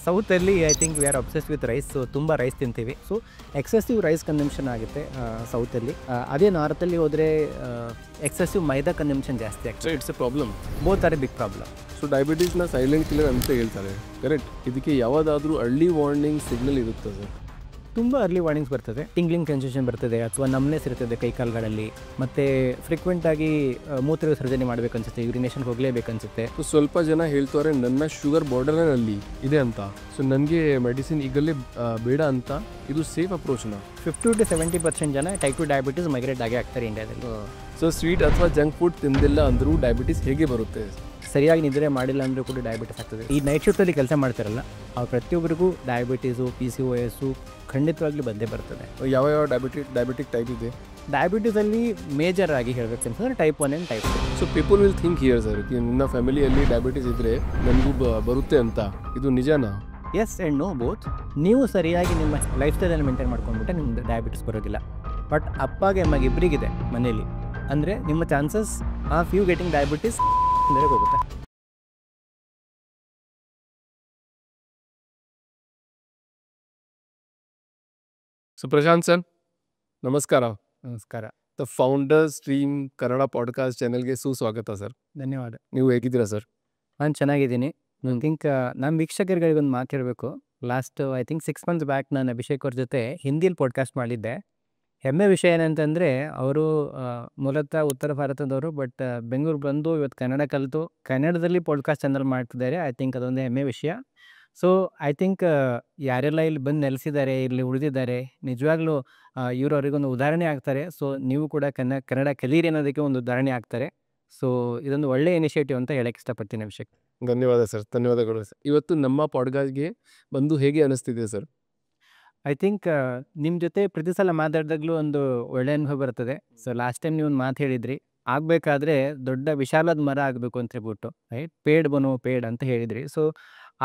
ಸೌತಲ್ಲಿ I think we are obsess with rice. So ತುಂಬ rice ತಿಂತೀವಿ. So excessive rice consumption ಆಗುತ್ತೆ ಸೌತಲ್ಲಿ. ಅದೇ ನಾರ್ತಲ್ಲಿ ಹೋದರೆ ಎಕ್ಸೆಸಿವ್ ಮೈದಾ ಕನ್ಸಂಪ್ಷನ್ ಜಾಸ್ತಿ ಸೊ ಆಗುತ್ತೆ. It's a problem. Both are a big problem. So ಡಯಾಬಿಟೀಸ್ನ ಸೈಲೆಂಟ್ ಕಿಲ್ಲರ್ ಅಂತ ಹೇಳ್ತಾರೆ, ಕರೆಕ್ಟ್? ಇದಕ್ಕೆ ಯಾವುದಾದ್ರೂ ಅರ್ಲಿ ವಾರ್ನಿಂಗ್ ಸಿಗ್ನಲ್ ಇರುತ್ತೆ ಸರ್? ತುಂಬ ಅರ್ಲಿ ವಾರ್ನಿಂಗ್ಸ್ ಬರ್ತದೆ. ಟಿಂಗ್ಲಿಂಗ್ ಸೆನ್ಸೇಷನ್ ಬರ್ತದೆ, ಅಥವಾ ನಮ್ನೆಸ್ ಇರ್ತದೆ ಕೈಕಾಲುಗಳಲ್ಲಿ, ಮತ್ತು ಫ್ರೀಕ್ವೆಂಟಾಗಿ ಮೂತ್ರ ವಿಸರ್ಜನೆ ಮಾಡಬೇಕನ್ಸುತ್ತೆ, ಯೂರಿನೇಷನ್ಗೆ ಹೋಗಲೇಬೇಕನ್ಸುತ್ತೆ. ಸೊ ಸ್ವಲ್ಪ ಜನ ಹೇಳ್ತಾರೆ ನನ್ನ ಶುಗರ್ ಬಾರ್ಡರ್ನಲ್ಲಿ ಇದೆ ಅಂತ, ಸೊ ನನಗೆ ಮೆಡಿಸಿನ್ ಈಗಲೇ ಬೇಡ ಅಂತ. ಇದು ಸೇಫ್ ಅಪ್ರೋಚ್ನ? 50 to 70% ಜನ ಟೈಪ್ 2 ಡಯಾಬಿಟೀಸ್ ಮೈಗ್ರೇಟ್ ಆಗೇ ಆಗ್ತಾರೆ ಇಂಡಿಯಾದಲ್ಲಿ. ಸೊ ಸ್ವೀಟ್ ಅಥವಾ ಜಂಕ್ ಫುಡ್ ತಿಂದಿಲ್ಲ ಅಂದರೂ ಡಯಾಬಿಟೀಸ್ ಹೇಗೆ ಬರುತ್ತೆ? ಸರಿಯಾಗಿ ನಿದ್ರೆ ಮಾಡಿಲ್ಲ ಅಂದರೂ ಕೂಡ ಡಯಾಬಿಟಿಸ್ ಆಗ್ತದೆ. ಈ ನೈಟ್ ಶಿಫ್ಟಲ್ಲಿ ಕೆಲಸ ಮಾಡ್ತಾರಲ್ಲ, ಅವ್ರು ಪ್ರತಿಯೊಬ್ಬರಿಗೂ ಡಯಾಬಿಟೀಸು, PCOS ಖಂಡಿತವಾಗ್ಲೂ ಬಂದೇ ಬರ್ತದೆ. ಯಾವ ಡಯಾಬಿಟಿಕ್ ಟೈಪ್ ಇದೆ? ಡಯಾಬಿಟೀಸಲ್ಲಿ ಮೇಜರ್ ಆಗಿ ಹೇಳಬೇಕಂತಂದ್ರೆ type 1 and type 2. So people will think here sir, ನನ್ನ ಫ್ಯಾಮಿಲಿಯಲ್ಲಿ ಡಯಾಬಿಟೀಸ್ ಇದ್ದರೆ ನನಗೂ ಬರುತ್ತೆ ಅಂತ. ಇದು ನಿಜನಾ? Yes and no both. ನೀವು ಸರಿಯಾಗಿ ನಿಮ್ಮ ಲೈಫ್ ಸ್ಟೈಲನ್ನು ಮೇಂಟೈನ್ ಮಾಡ್ಕೊಂಡ್ಬಿಟ್ಟೆ ನಿಮ್ಗೆ ಡಯಾಬಿಟಿಸ್ ಬರೋದಿಲ್ಲ. ಬಟ್ ಅಪ್ಪಗೆ ಅಮ್ಮಗೆ ಇಬ್ಬರಿಗಿದೆ ಮನೇಲಿ ಅಂದರೆ ನಿಮ್ಮ chances of you getting diabetes ಹೋಗುತ್ತೆ. ಸೊ ಪ್ರಶಾಂತ್ ಸರ್, ನಮಸ್ಕಾರ. ನಮಸ್ಕಾರ. The founders stream Kannada podcast ಚಾನೆಲ್ಗೆ ಸುಸ್ವಾಗತ ಸರ್. ಧನ್ಯವಾದ. ನೀವು ಹೇಗಿದ್ದೀರಾ ಸರ್? ನಾನು ಚೆನ್ನಾಗಿದ್ದೀನಿ. ಐ ಥಿಂಕ್ ನಮ್ಮ ವೀಕ್ಷಕರಿಗಳಿಗೊಂದು ಮಾತಿರಬೇಕು. Last I think 6 months back ನಾನು ಅಭಿಷೇಕ್ ಅವ್ರ ಜೊತೆ ಹಿಂದಿಲಿ ಪಾಡ್ಕಾಸ್ಟ್ ಮಾಡಿದ್ದೆ. ಹೆಮ್ಮೆ ವಿಷಯ ಏನಂತಂದರೆ, ಅವರು ಮೂಲತಃ ಉತ್ತರ ಭಾರತದವರು, ಬಟ್ ಬೆಂಗಳೂರು ಬಂದು ಇವತ್ತು ಕನ್ನಡ ಕಲಿತು ಕನ್ನಡದಲ್ಲಿ ಪಾಡ್ಕಾಸ್ಟ್ ಚಾನಲ್ ಮಾಡ್ತಿದ್ದಾರೆ. ಐ ಥಿಂಕ್ ಅದೊಂದು ಹೆಮ್ಮೆ ವಿಷಯ. ಸೊ ಐ ಥಿಂಕ್ ಯಾರೆಲ್ಲ ಇಲ್ಲಿ ಬಂದು ನೆಲೆಸಿದ್ದಾರೆ, ಇಲ್ಲಿ ಉಳಿದಿದ್ದಾರೆ, ನಿಜವಾಗ್ಲೂ ಇವರು ಅವರಿಗೊಂದು ಉದಾಹರಣೆ ಆಗ್ತಾರೆ. ಸೊ ನೀವು ಕೂಡ ಕನ್ನಡ ಕಲೀರಿ ಅನ್ನೋದಕ್ಕೆ ಒಂದು ಉದಾಹರಣೆ ಆಗ್ತಾರೆ. ಸೊ ಇದೊಂದು ಒಳ್ಳೆಯ ಇನಿಷಿಯೇಟಿವ್ ಅಂತ ಹೇಳಕ್ಕೆ ಇಷ್ಟಪಡ್ತೀನಿ ಅಭಿಷೇಕ್. ಧನ್ಯವಾದ ಸರ್, ಧನ್ಯವಾದಗಳು ಸರ್. ಇವತ್ತು ನಮ್ಮ ಪಾಡ್ಕಾಸ್ಟ್ಗೆ ಬಂದು ಹೇಗೆ ಅನಿಸ್ತಿದೆ ಸರ್? ಐ ಥಿಂಕ್ ನಿಮ್ಮ ಜೊತೆ ಪ್ರತಿ ಸಲ ಮಾತಾಡಿದಾಗಲೂ ಒಂದು ಒಳ್ಳೆ ಅನುಭವ ಬರ್ತದೆ. ಸೊ ಲಾಸ್ಟ್ ಟೈಮ್ ನೀವು ಒಂದು ಮಾತು ಹೇಳಿದ್ರಿ, ಆಗಬೇಕಾದ್ರೆ ದೊಡ್ಡ ವಿಶಾಲದ ಮರ ಆಗಬೇಕು ಅಂತ ಹೇಳ್ಬಿಟ್ಟು, ರೈಟ್? ಪೇಡ್ ಬನೋ ಪೇಡ್ ಅಂತ ಹೇಳಿದ್ರಿ. ಸೊ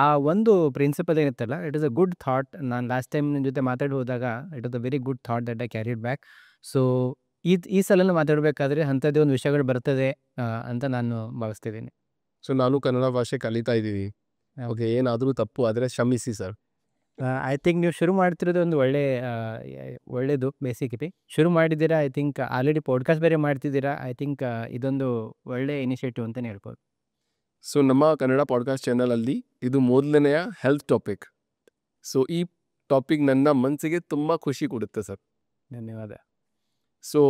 ಆ ಒಂದು ಪ್ರಿನ್ಸಿಪಲ್ ಏನಿತ್ತಲ್ಲ, it is a good thought. ನಾನು ಲಾಸ್ಟ್ ಟೈಮ್ ನಿಮ್ಮ ಜೊತೆ ಮಾತಾಡಿ ಹೋದಾಗ it is a very good thought that I carried back. So ಈ ಸಲನೂ ಮಾತಾಡಬೇಕಾದ್ರೆ ಅಂಥದ್ದೇ ಒಂದು ವಿಷಯಗಳು ಬರ್ತದೆ ಅಂತ ನಾನು ಭಾವಿಸ್ತಿದ್ದೀನಿ. ಸೊ ನಾನು ಕನ್ನಡ ಭಾಷೆ ಕಲಿತಾ ಇದ್ದೀವಿ. ಓಕೆ, ಏನಾದರೂ ತಪ್ಪು ಆದರೆ ಕ್ಷಮಿಸಿ ಸರ್. ಐ ಥಿಂಕ್ ನೀವು ಶುರು ಮಾಡ್ತಿರೋದು ಒಂದು ಒಳ್ಳೆಯದು. ಬೇಸಿಕಲಿ ಶುರು ಮಾಡಿದ್ದೀರಾ. ಐ ಥಿಂಕ್ ಆಲ್ರೆಡಿ ಪಾಡ್ಕಾಸ್ಟ್ ಬೇರೆ ಮಾಡ್ತಿದ್ದೀರಾ. ಐ ಥಿಂಕ್ ಇದೊಂದು ಒಳ್ಳೆ ಇನಿಷಿಯೇಟಿವ್ ಅಂತಲೇ ಹೇಳ್ಬೋದು. ಸೊ ನಮ್ಮ ಕನ್ನಡ ಪಾಡ್ಕಾಸ್ಟ್ ಚಾನಲಲ್ಲಿ ಇದು ಮೊದಲನೆಯ ಹೆಲ್ತ್ ಟಾಪಿಕ್. ಸೊ ಈ ಟಾಪಿಕ್ ನನ್ನ ಮನಸ್ಸಿಗೆ ತುಂಬ ಖುಷಿ ಕೊಡುತ್ತೆ ಸರ್. ಧನ್ಯವಾದ. ಸೊ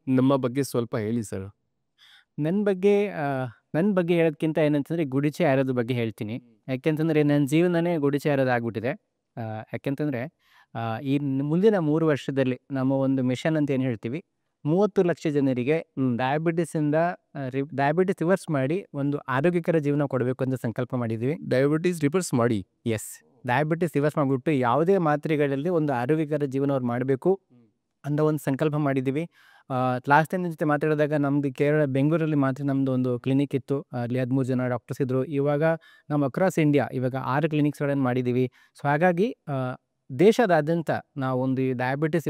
ನಮ್ಮ ಬಗ್ಗೆ ಸ್ವಲ್ಪ ಹೇಳಿ ಸರ್. ನನ್ನ ಬಗ್ಗೆ ಹೇಳೋದಕ್ಕಿಂತ ಏನಂತಂದರೆ ಗುಡಿಚೆ ಆರೋದ ಬಗ್ಗೆ ಹೇಳ್ತೀನಿ. ಯಾಕೆಂತಂದರೆ ನನ್ನ ಜೀವನನೇ ಗುಡಿಚೆ ಆರೋದು ಆಗ್ಬಿಟ್ಟಿದೆ. ಯಾಕೆಂತಂದರೆ ಈ ಮುಂದಿನ 3 ವರ್ಷದಲ್ಲಿ ನಮ್ಮ ಒಂದು ಮಿಷನ್ ಅಂತ ಏನು ಹೇಳ್ತೀವಿ, 30 ಲಕ್ಷ ಜನರಿಗೆ ಡಯಾಬಿಟಿಸ್ ರಿವರ್ಸ್ ಮಾಡಿ ಒಂದು ಆರೋಗ್ಯಕರ ಜೀವನ ಕೊಡಬೇಕು ಅಂತ ಸಂಕಲ್ಪ ಮಾಡಿದ್ದೀವಿ. ಡಯಾಬಿಟೀಸ್ ರಿವರ್ಸ್ ಮಾಡಿ? ಎಸ್, ಡಯಾಬಿಟಿಸ್ ರಿವರ್ಸ್ ಮಾಡಿಬಿಟ್ಟು ಯಾವುದೇ ಮಾತ್ರೆಗಳಲ್ಲಿ ಒಂದು ಆರೋಗ್ಯಕರ ಜೀವನ ಅವ್ರು ಮಾಡಬೇಕು ಅನ್ನೋ ಒಂದು ಸಂಕಲ್ಪ ಮಾಡಿದ್ದೀವಿ. ಲಾಸ್ಟ್ ಟೈಮ್ ಜೊತೆ ಮಾತಾಡಿದಾಗ ನಮ್ಮದು ಬೆಂಗಳೂರಲ್ಲಿ ಮಾತ್ರ ನಮ್ಮದು ಒಂದು ಕ್ಲಿನಿಕ್ ಇತ್ತು. ಅಲ್ಲಿ 13 ಜನ ಡಾಕ್ಟರ್ಸ್ ಇದ್ದರು. ಇವಾಗ ನಮ್ಮ ಅಕ್ರಾಸ್ ಇಂಡಿಯಾ ಇವಾಗ 6 ಕ್ಲಿನಿಕ್ಸ್ಗಳನ್ನು ಮಾಡಿದ್ದೀವಿ. ಸೊ ಹಾಗಾಗಿ ದೇಶದಾದ್ಯಂತ ನಾವು ಒಂದು ಡಯಾಬಿಟಿಸ್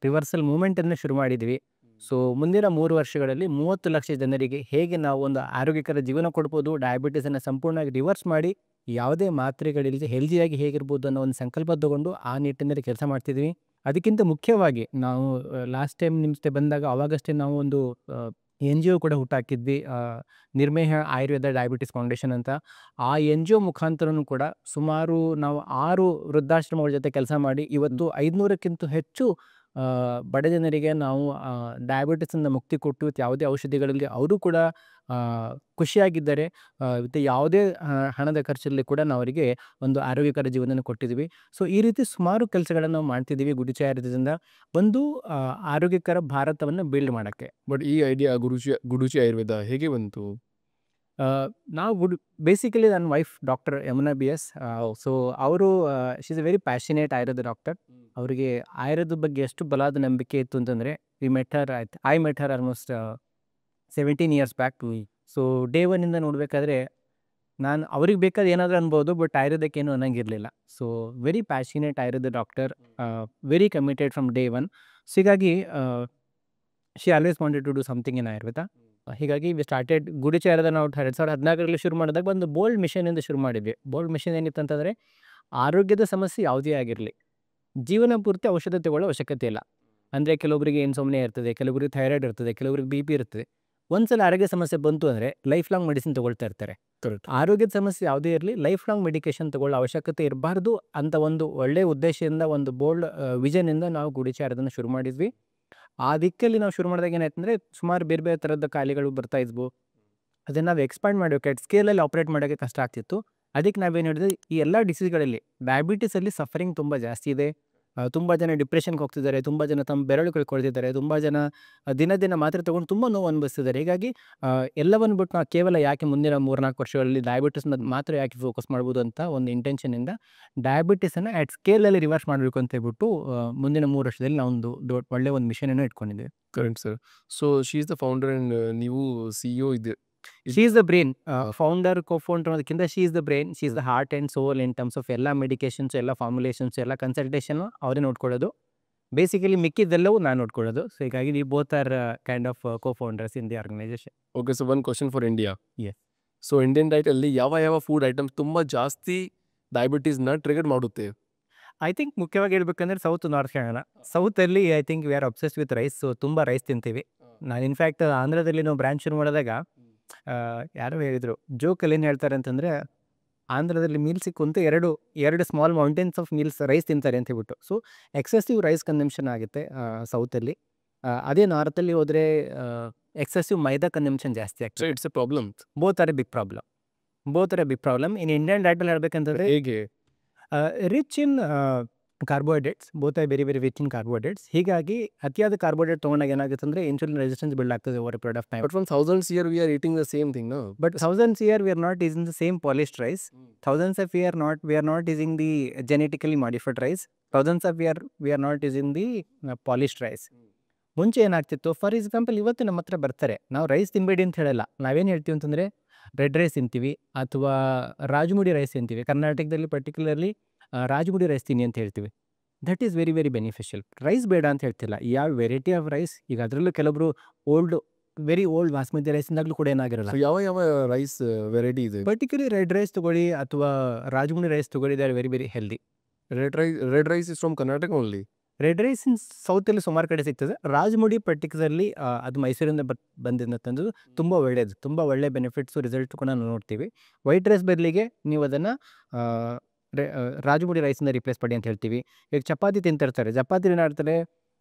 ರಿವರ್ಸಲ್ ಮೂವ್ಮೆಂಟನ್ನು ಶುರು ಮಾಡಿದ್ದೀವಿ. ಸೊ ಮುಂದಿನ 3 ವರ್ಷಗಳಲ್ಲಿ 30 ಲಕ್ಷ ಜನರಿಗೆ ಹೇಗೆ ನಾವು ಒಂದು ಆರೋಗ್ಯಕರ ಜೀವನ ಕೊಡ್ಬೋದು, ಡಯಾಬಿಟಿಸನ್ನು ಸಂಪೂರ್ಣವಾಗಿ ರಿವರ್ಸ್ ಮಾಡಿ ಯಾವುದೇ ಮಾತ್ರೆಗಳಿಲ್ಲದೆ ಹೆಲ್ದಿಯಾಗಿ ಹೇಗಿರ್ಬೋದು ಅನ್ನೋ ಒಂದು ಸಂಕಲ್ಪ ತಗೊಂಡು ಆ ನಿಟ್ಟಿನಲ್ಲಿ ಕೆಲಸ ಮಾಡ್ತಿದ್ವಿ. ಅದಕ್ಕಿಂತ ಮುಖ್ಯವಾಗಿ ನಾವು ಲಾಸ್ಟ್ ಟೈಮ್ ನಿಮ್ಮ ಜೊತೆ ಬಂದಾಗ ಅವಾಗಷ್ಟೇ ನಾವು ಒಂದು NGO ಕೂಡ ಹುಟ್ಟಾಕಿದ್ವಿ, ನಿರ್ಮೇಹ ಆಯುರ್ವೇದ ಡಯಾಬಿಟಿಸ್ ಫೌಂಡೇಶನ್ ಅಂತ. ಆ NGO ಮುಖಾಂತರನೂ ಕೂಡ ಸುಮಾರು ನಾವು 6 ವೃದ್ಧಾಶ್ರಮಗಳ ಜೊತೆ ಕೆಲಸ ಮಾಡಿ ಇವತ್ತು 500ಕ್ಕಿಂತ ಹೆಚ್ಚು ಬಡ ಜನರಿಗೆ ನಾವು ಡಯಾಬಿಟಿಸನ್ನು ಮುಕ್ತಿ ಕೊಟ್ಟು ಇವತ್ತು ಯಾವುದೇ ಔಷಧಿಗಳಲ್ಲಿ ಅವರು ಕೂಡ ಖುಷಿಯಾಗಿದ್ದಾರೆ. ಮತ್ತು ಯಾವುದೇ ಹಣದ ಖರ್ಚಲ್ಲಿ ಕೂಡ ನಾವು ಅವರಿಗೆ ಒಂದು ಆರೋಗ್ಯಕರ ಜೀವನವನ್ನು ಕೊಟ್ಟಿದ್ದೀವಿ. ಸೊ ಈ ರೀತಿ ಸುಮಾರು ಕೆಲಸಗಳನ್ನು ನಾವು ಮಾಡ್ತಿದ್ದೀವಿ ಗುಡಿಚೆ ಆಯುರ್ವೇದದಿಂದ ಒಂದು ಆರೋಗ್ಯಕರ ಭಾರತವನ್ನು ಬಿಲ್ಡ್ ಮಾಡೋಕ್ಕೆ. ಬಟ್ ಈ ಐಡಿಯಾ ಗುಡುಚಿ ಆಯುರ್ವೇದ ಹೇಗೆ ಬಂತು? ನಾವು ಬೇಸಿಕಲಿ ನನ್ನ wife doctor Yamuna BS. So ಅವರು she is a very passionate Ayurveda doctor. ಅವರಿಗೆ ಆಯುರ್ವೇದ ಬಗ್ಗೆ ಎಷ್ಟು ಬಲವಾದ ನಂಬಿಕೆ ಇತ್ತು ಅಂತಂದರೆ, I met her almost 17 years back. So day 1ಇಂದ ನೋಡಬೇಕಾದ್ರೆ ನಾನು ಅವ್ರಿಗೆ ಬೇಕಾದ್ರೆ ಏನಾದರೂ ಅನ್ಬೋದು, ಬಟ್ ಆಯುರ್ವೇದಕ್ಕೇನು ಅನ್ನಂಗಿರಲಿಲ್ಲ. So very passionate Ayurveda doctor, very committed from day 1. So ಹೀಗಾಗಿ she always wanted to do something in Ayurveda. ಹೀಗಾಗಿ ವಿ ಸ್ಟಾರ್ಟೆಡ್ ಗುಡಿಚೆ ಆಯುರ್ವೇದ. ನಾವು 2014ರಲ್ಲಿ ಶುರು ಮಾಡಿದಾಗ ಒಂದು ಬೋಲ್ಡ್ ಮಿಷನಿಂದ ಶುರು ಮಾಡಿದ್ವಿ. ಬೋಲ್ಡ್ ಮಿಷನ್ ಏನಿತ್ತು ಅಂತಂದರೆ, ಆರೋಗ್ಯದ ಸಮಸ್ಯೆ ಯಾವುದೇ ಆಗಿರಲಿ, ಜೀವನ ಪೂರ್ತಿ ಔಷಧ ತಗೊಳ್ಳೋ ಅವಶ್ಯಕತೆ ಇಲ್ಲ. ಅಂದರೆ ಕೆಲವೊಬ್ಬರಿಗೆ ಇನ್ಸೋಮ್ನಿಯಾ ಇರ್ತದೆ, ಕೆಲವೊಬ್ಬರಿಗೆ ಥೈರಾಯ್ಡ್ ಇರ್ತದೆ, ಕೆಲವೊಬ್ಬರಿಗೆ ಬಿ ಪಿ ಇರ್ತದೆ. ಒಂದ್ಸಲ ಆರೋಗ್ಯ ಸಮಸ್ಯೆ ಬಂತು ಅಂದರೆ ಲೈಫ್ ಲಾಂಗ್ ಮೆಡಿಸಿನ್ ತಗೊಳ್ತಾ ಇರ್ತಾರೆ. ಕರೆಕ್ಟ್. ಆರೋಗ್ಯದ ಸಮಸ್ಯೆ ಯಾವುದೇ ಇರಲಿ, ಲೈಫ್ ಲಾಂಗ್ ಮೆಡಿಕೇಶನ್ ತಗೊಳ್ಳೋ ಅವಶ್ಯಕತೆ ಇರಬಾರ್ದು ಅಂತ ಒಂದು ಒಳ್ಳೆಯ ಉದ್ದೇಶದಿಂದ, ಒಂದು ಬೋಲ್ಡ್ ವಿಷನಿಂದ ನಾವು ಗೂಢಚಾರದನ್ನು ಶುರು ಮಾಡಿದ್ವಿ. ಆ ದಿಕ್ಕಲ್ಲಿ ನಾವು ಶುರು ಮಾಡಿದಾಗ ಏನಾಯ್ತು ಅಂದರೆ ಸುಮಾರು ಬೇರೆ ಬೇರೆ ಥರದ ಕಾಯಿಲೆಗಳು ಬರ್ತಾ ಇದ್ವು. ಅದನ್ನು ನಾವು ಎಕ್ಸ್ಪ್ಯಾಂಡ್ ಮಾಡಬೇಕು, ಅಟ್ ಸ್ಕೇಲಲ್ಲಿ ಆಪ್ರೇಟ್ ಮಾಡೋಕ್ಕೆ ಕಷ್ಟ ಆಗ್ತಿತ್ತು. ಅದಕ್ಕೆ ನಾವೇನು ಹೇಳಿದ್ವಿ, ಈ ಎಲ್ಲ ಡಿಸೀಸ್ಗಳಲ್ಲಿ ಡಯಾಬಿಟಿಸಲ್ಲಿ ಸಫರಿಂಗ್ ತುಂಬ ಜಾಸ್ತಿ ಇದೆ. ತುಂಬ ಜನ ಡಿಪ್ರೆಷನ್ಗೆ ಹೋಗ್ತಿದ್ದಾರೆ, ತುಂಬ ಜನ ತಮ್ಮ ಬೆರಳು ಕಳ್ಕೊಳ್ತಿದ್ದಾರೆ, ತುಂಬ ಜನ ದಿನ ದಿನ ಮಾತ್ರೆ ತೊಗೊಂಡು ತುಂಬ ನೋವು ಅನುಭವಿಸ್ತಿದ್ದಾರೆ. ಹೀಗಾಗಿ ಎಲ್ಲವನ್ನು ಬಿಟ್ಟು ನಾವು ಕೇವಲ ಯಾಕೆ ಮುಂದಿನ 3-4 ವರ್ಷಗಳಲ್ಲಿ ಡಯಾಬಿಟಿಸ್ ಮಾತ್ರ ಯಾಕೆ ಫೋಕಸ್ ಮಾಡ್ಬೋದು ಅಂತ ಒಂದು ಇಂಟೆನ್ಷನಿಂದ ಡಯಾಬಿಟಿಸನ್ನು ಅಟ್ ಸ್ಕೇಲಲ್ಲಿ ರಿವರ್ಸ್ ಮಾಡಬೇಕು ಅಂತ ಹೇಳ್ಬಿಟ್ಟು ಮುಂದಿನ 3 ವರ್ಷದಲ್ಲಿ ನಾವೊಂದು ಒಳ್ಳೆಯ ಒಂದು ಮಿಷನನ್ನು ಇಟ್ಕೊಂಡಿದ್ದೇವೆ. Correct sir. So she is the founder and ನೀವು CEO ಇದೆ. She is the brain. Founder cofounder ಅನ್ನೋದಕ್ಕಿಂತ she is the brain, she is the heart and soul in terms of ಎಲ್ಲ ಮೆಡಿಕೇಶನ್ಸ್, ಎಲ್ಲ ಫಾರ್ಮುಲೇಷನ್ಸ್, ಎಲ್ಲ ಕನ್ಸಲ್ಟೇಷನ್ ಅವರೇ ನೋಡ್ಕೊಳ್ಳೋದು. Basically ಮಿಕ್ಕಿದ್ದೆಲ್ಲವೂ ನಾನು ನೋಡ್ಕೊಳ್ಳೋದು. ಸೊ ಹೀಗಾಗಿ we both are kind of cofounders in the organisation. Okay, so one question for India. Yes. So Indian ಡೈಟಲ್ಲಿ ಯಾವ ಫುಡ್ ಐಟಮ್ಸ್ ತುಂಬ ಜಾಸ್ತಿ ಡಯಾಬಿಟೀಸ್ನ ಟ್ರಿಗರ್ ಮಾಡುತ್ತೆ? ಐ ಥಿಂಕ್ ಮುಖ್ಯವಾಗಿ ಹೇಳ್ಬೇಕಂದ್ರೆ ಸೌತ್ ನಾರ್ತ್ ಹೇಳೋಣ. ಸೌತಲ್ಲಿ I think we are obsess with rice. So ತುಂಬ ರೈಸ್ ತಿಂತೀವಿ. ನಾನು ಇನ್ಫ್ಯಾಕ್ಟ್ ಆಂಧ್ರದಲ್ಲಿ ನಾವು ಬ್ರಾಂಚ್ ಶುರು ಮಾಡಿದಾಗ ಯಾರೋ ಹೇಳಿದರು, ಜೋಕಲ್ಲಿ ಏನು ಹೇಳ್ತಾರೆ ಅಂತಂದರೆ, ಆಂಧ್ರದಲ್ಲಿ ಮೀಲ್ಸಿಗೆ ಕುಂತು ಎರಡು small mountains of meals rice ತಿಂತಾರೆ ಅಂತ ಹೇಳ್ಬಿಟ್ಟು. ಸೊ ಎಕ್ಸೆಸಿವ್ ರೈಸ್ ಕನ್ಸಂಪ್ಷನ್ ಆಗುತ್ತೆ ಸೌತಲ್ಲಿ. ಅದೇ ನಾರ್ತಲ್ಲಿ ಹೋದರೆ ಎಕ್ಸೆಸಿವ್ ಮೈದಾ ಕನ್ಸಂಪ್ಷನ್ ಜಾಸ್ತಿ ಸೊ ಆಗ್ತದೆ. It's a problem. Both are a big problem. In Indian ಡಯಟಲ್ಲಿ ಹೇಳ್ಬೇಕಂತಂದರೆ ಹೇಗೆ? Rich in carbohydrates, both are very very rich in carbohydrates. ಹೀಗಾಗಿ ಅತಿಯಾದ ಕಾರ್ಬೋಹೈಡ್ರೇಟ್ ತೊಗೊಂಡಾಗ ಏನಾಗುತ್ತೆ ಅಂದರೆ ಇನ್ಸುಲಿನ್ ರೆಸಿಸ್ಟೆನ್ಸ್ ಬಿಲ್ಡ್ ಆಗ್ತದೆ over a period of time. But from thousands year we are eating the same thing, no? But thousands year we are not using the same polished rice. Thousands of year we are not using the genetically modified rice. Thousands of year we are not using the polished rice. ಮುಂಚೆ ಏನಾಗ್ತಿತ್ತು, for example ಇವತ್ತು ನಮ್ಮ ಹತ್ರ ಬರ್ತಾರೆ, ನಾವು rice ತಿನ್ಬೇಡಿ ಅಂತ ಹೇಳಲ್ಲ. ನಾವೇನು ಹೇಳ್ತೀವಿ ಅಂತಂದರೆ ರೆಡ್ ರೈಸ್ ತಿಂತೀವಿ ಅಥವಾ ರಾಜಮುಡಿ ರೈಸ್ ತಿಂತೀವಿ. ಕರ್ನಾಟಕದಲ್ಲಿ ಪರ್ಟಿಕ್ಯುಲರ್ಲಿ ರಾಜಮುಡಿ ರೈಸ್ ತಿನ್ನಿ ಅಂತ ಹೇಳ್ತೀವಿ. That is very very beneficial. Rice ಬೇಡ ಅಂತ ಹೇಳ್ತಿಲ್ಲ. ಯಾವ ವೆರೈಟಿ ಆಫ್ ರೈಸ್, ಈಗ ಅದರಲ್ಲೂ ಕೆಲವರು ವೆರಿ ಓಲ್ಡ್ ಬಾಸ್ಮತಿ ರೈಸಿಂದಾಗಲೂ ಕೂಡ ಏನಾಗಿರಲ್ಲ. ಸೊ ಯಾವ ರೈಸ್ ವೆರೈಟಿ ಇದೆ? ಪರ್ಟಿಕ್ಯುಲರ್ಲಿ ರೆಡ್ ರೈಸ್ ತಗೊಳ್ಳಿ ಅಥವಾ ರಾಜಮುಡಿ ರೈಸ್ ತಗೊಳ್ಳಿ, they are very very healthy. Red rice is from Karnataka only? Red rice in ಸೌತಲ್ಲಿ ಸುಮಾರು ಕಡೆ ಸಿಗ್ತದೆ. ರಾಜಮುಡಿ ಪರ್ಟಿಕ್ಯುಲರ್ಲಿ ಅದು ಮೈಸೂರಿಂದ ಬಂದಿದ್ದ ತಂದು ತುಂಬ ಒಳ್ಳೆಯದು, ತುಂಬ ಒಳ್ಳೆ ಬೆನಿಫಿಟ್ಸು ರಿಸಲ್ಟ್ ಕೂಡ ನಾವು ನೋಡ್ತೀವಿ. ವೈಟ್ ರೈಸ್ ಬದಲಿಗೆ ನೀವು ಅದನ್ನು ರಾಜಮುಡಿ ರೈಸಿಂದ ರಿಪ್ಲೇಸ್ ಮಾಡಿ ಅಂತ ಹೇಳ್ತೀವಿ. ಈಗ ಚಪಾತಿ ತಿಂತಿರ್ತಾರೆ, ಚಪಾತಿ ಏನಾಡ್ತಾರೆ,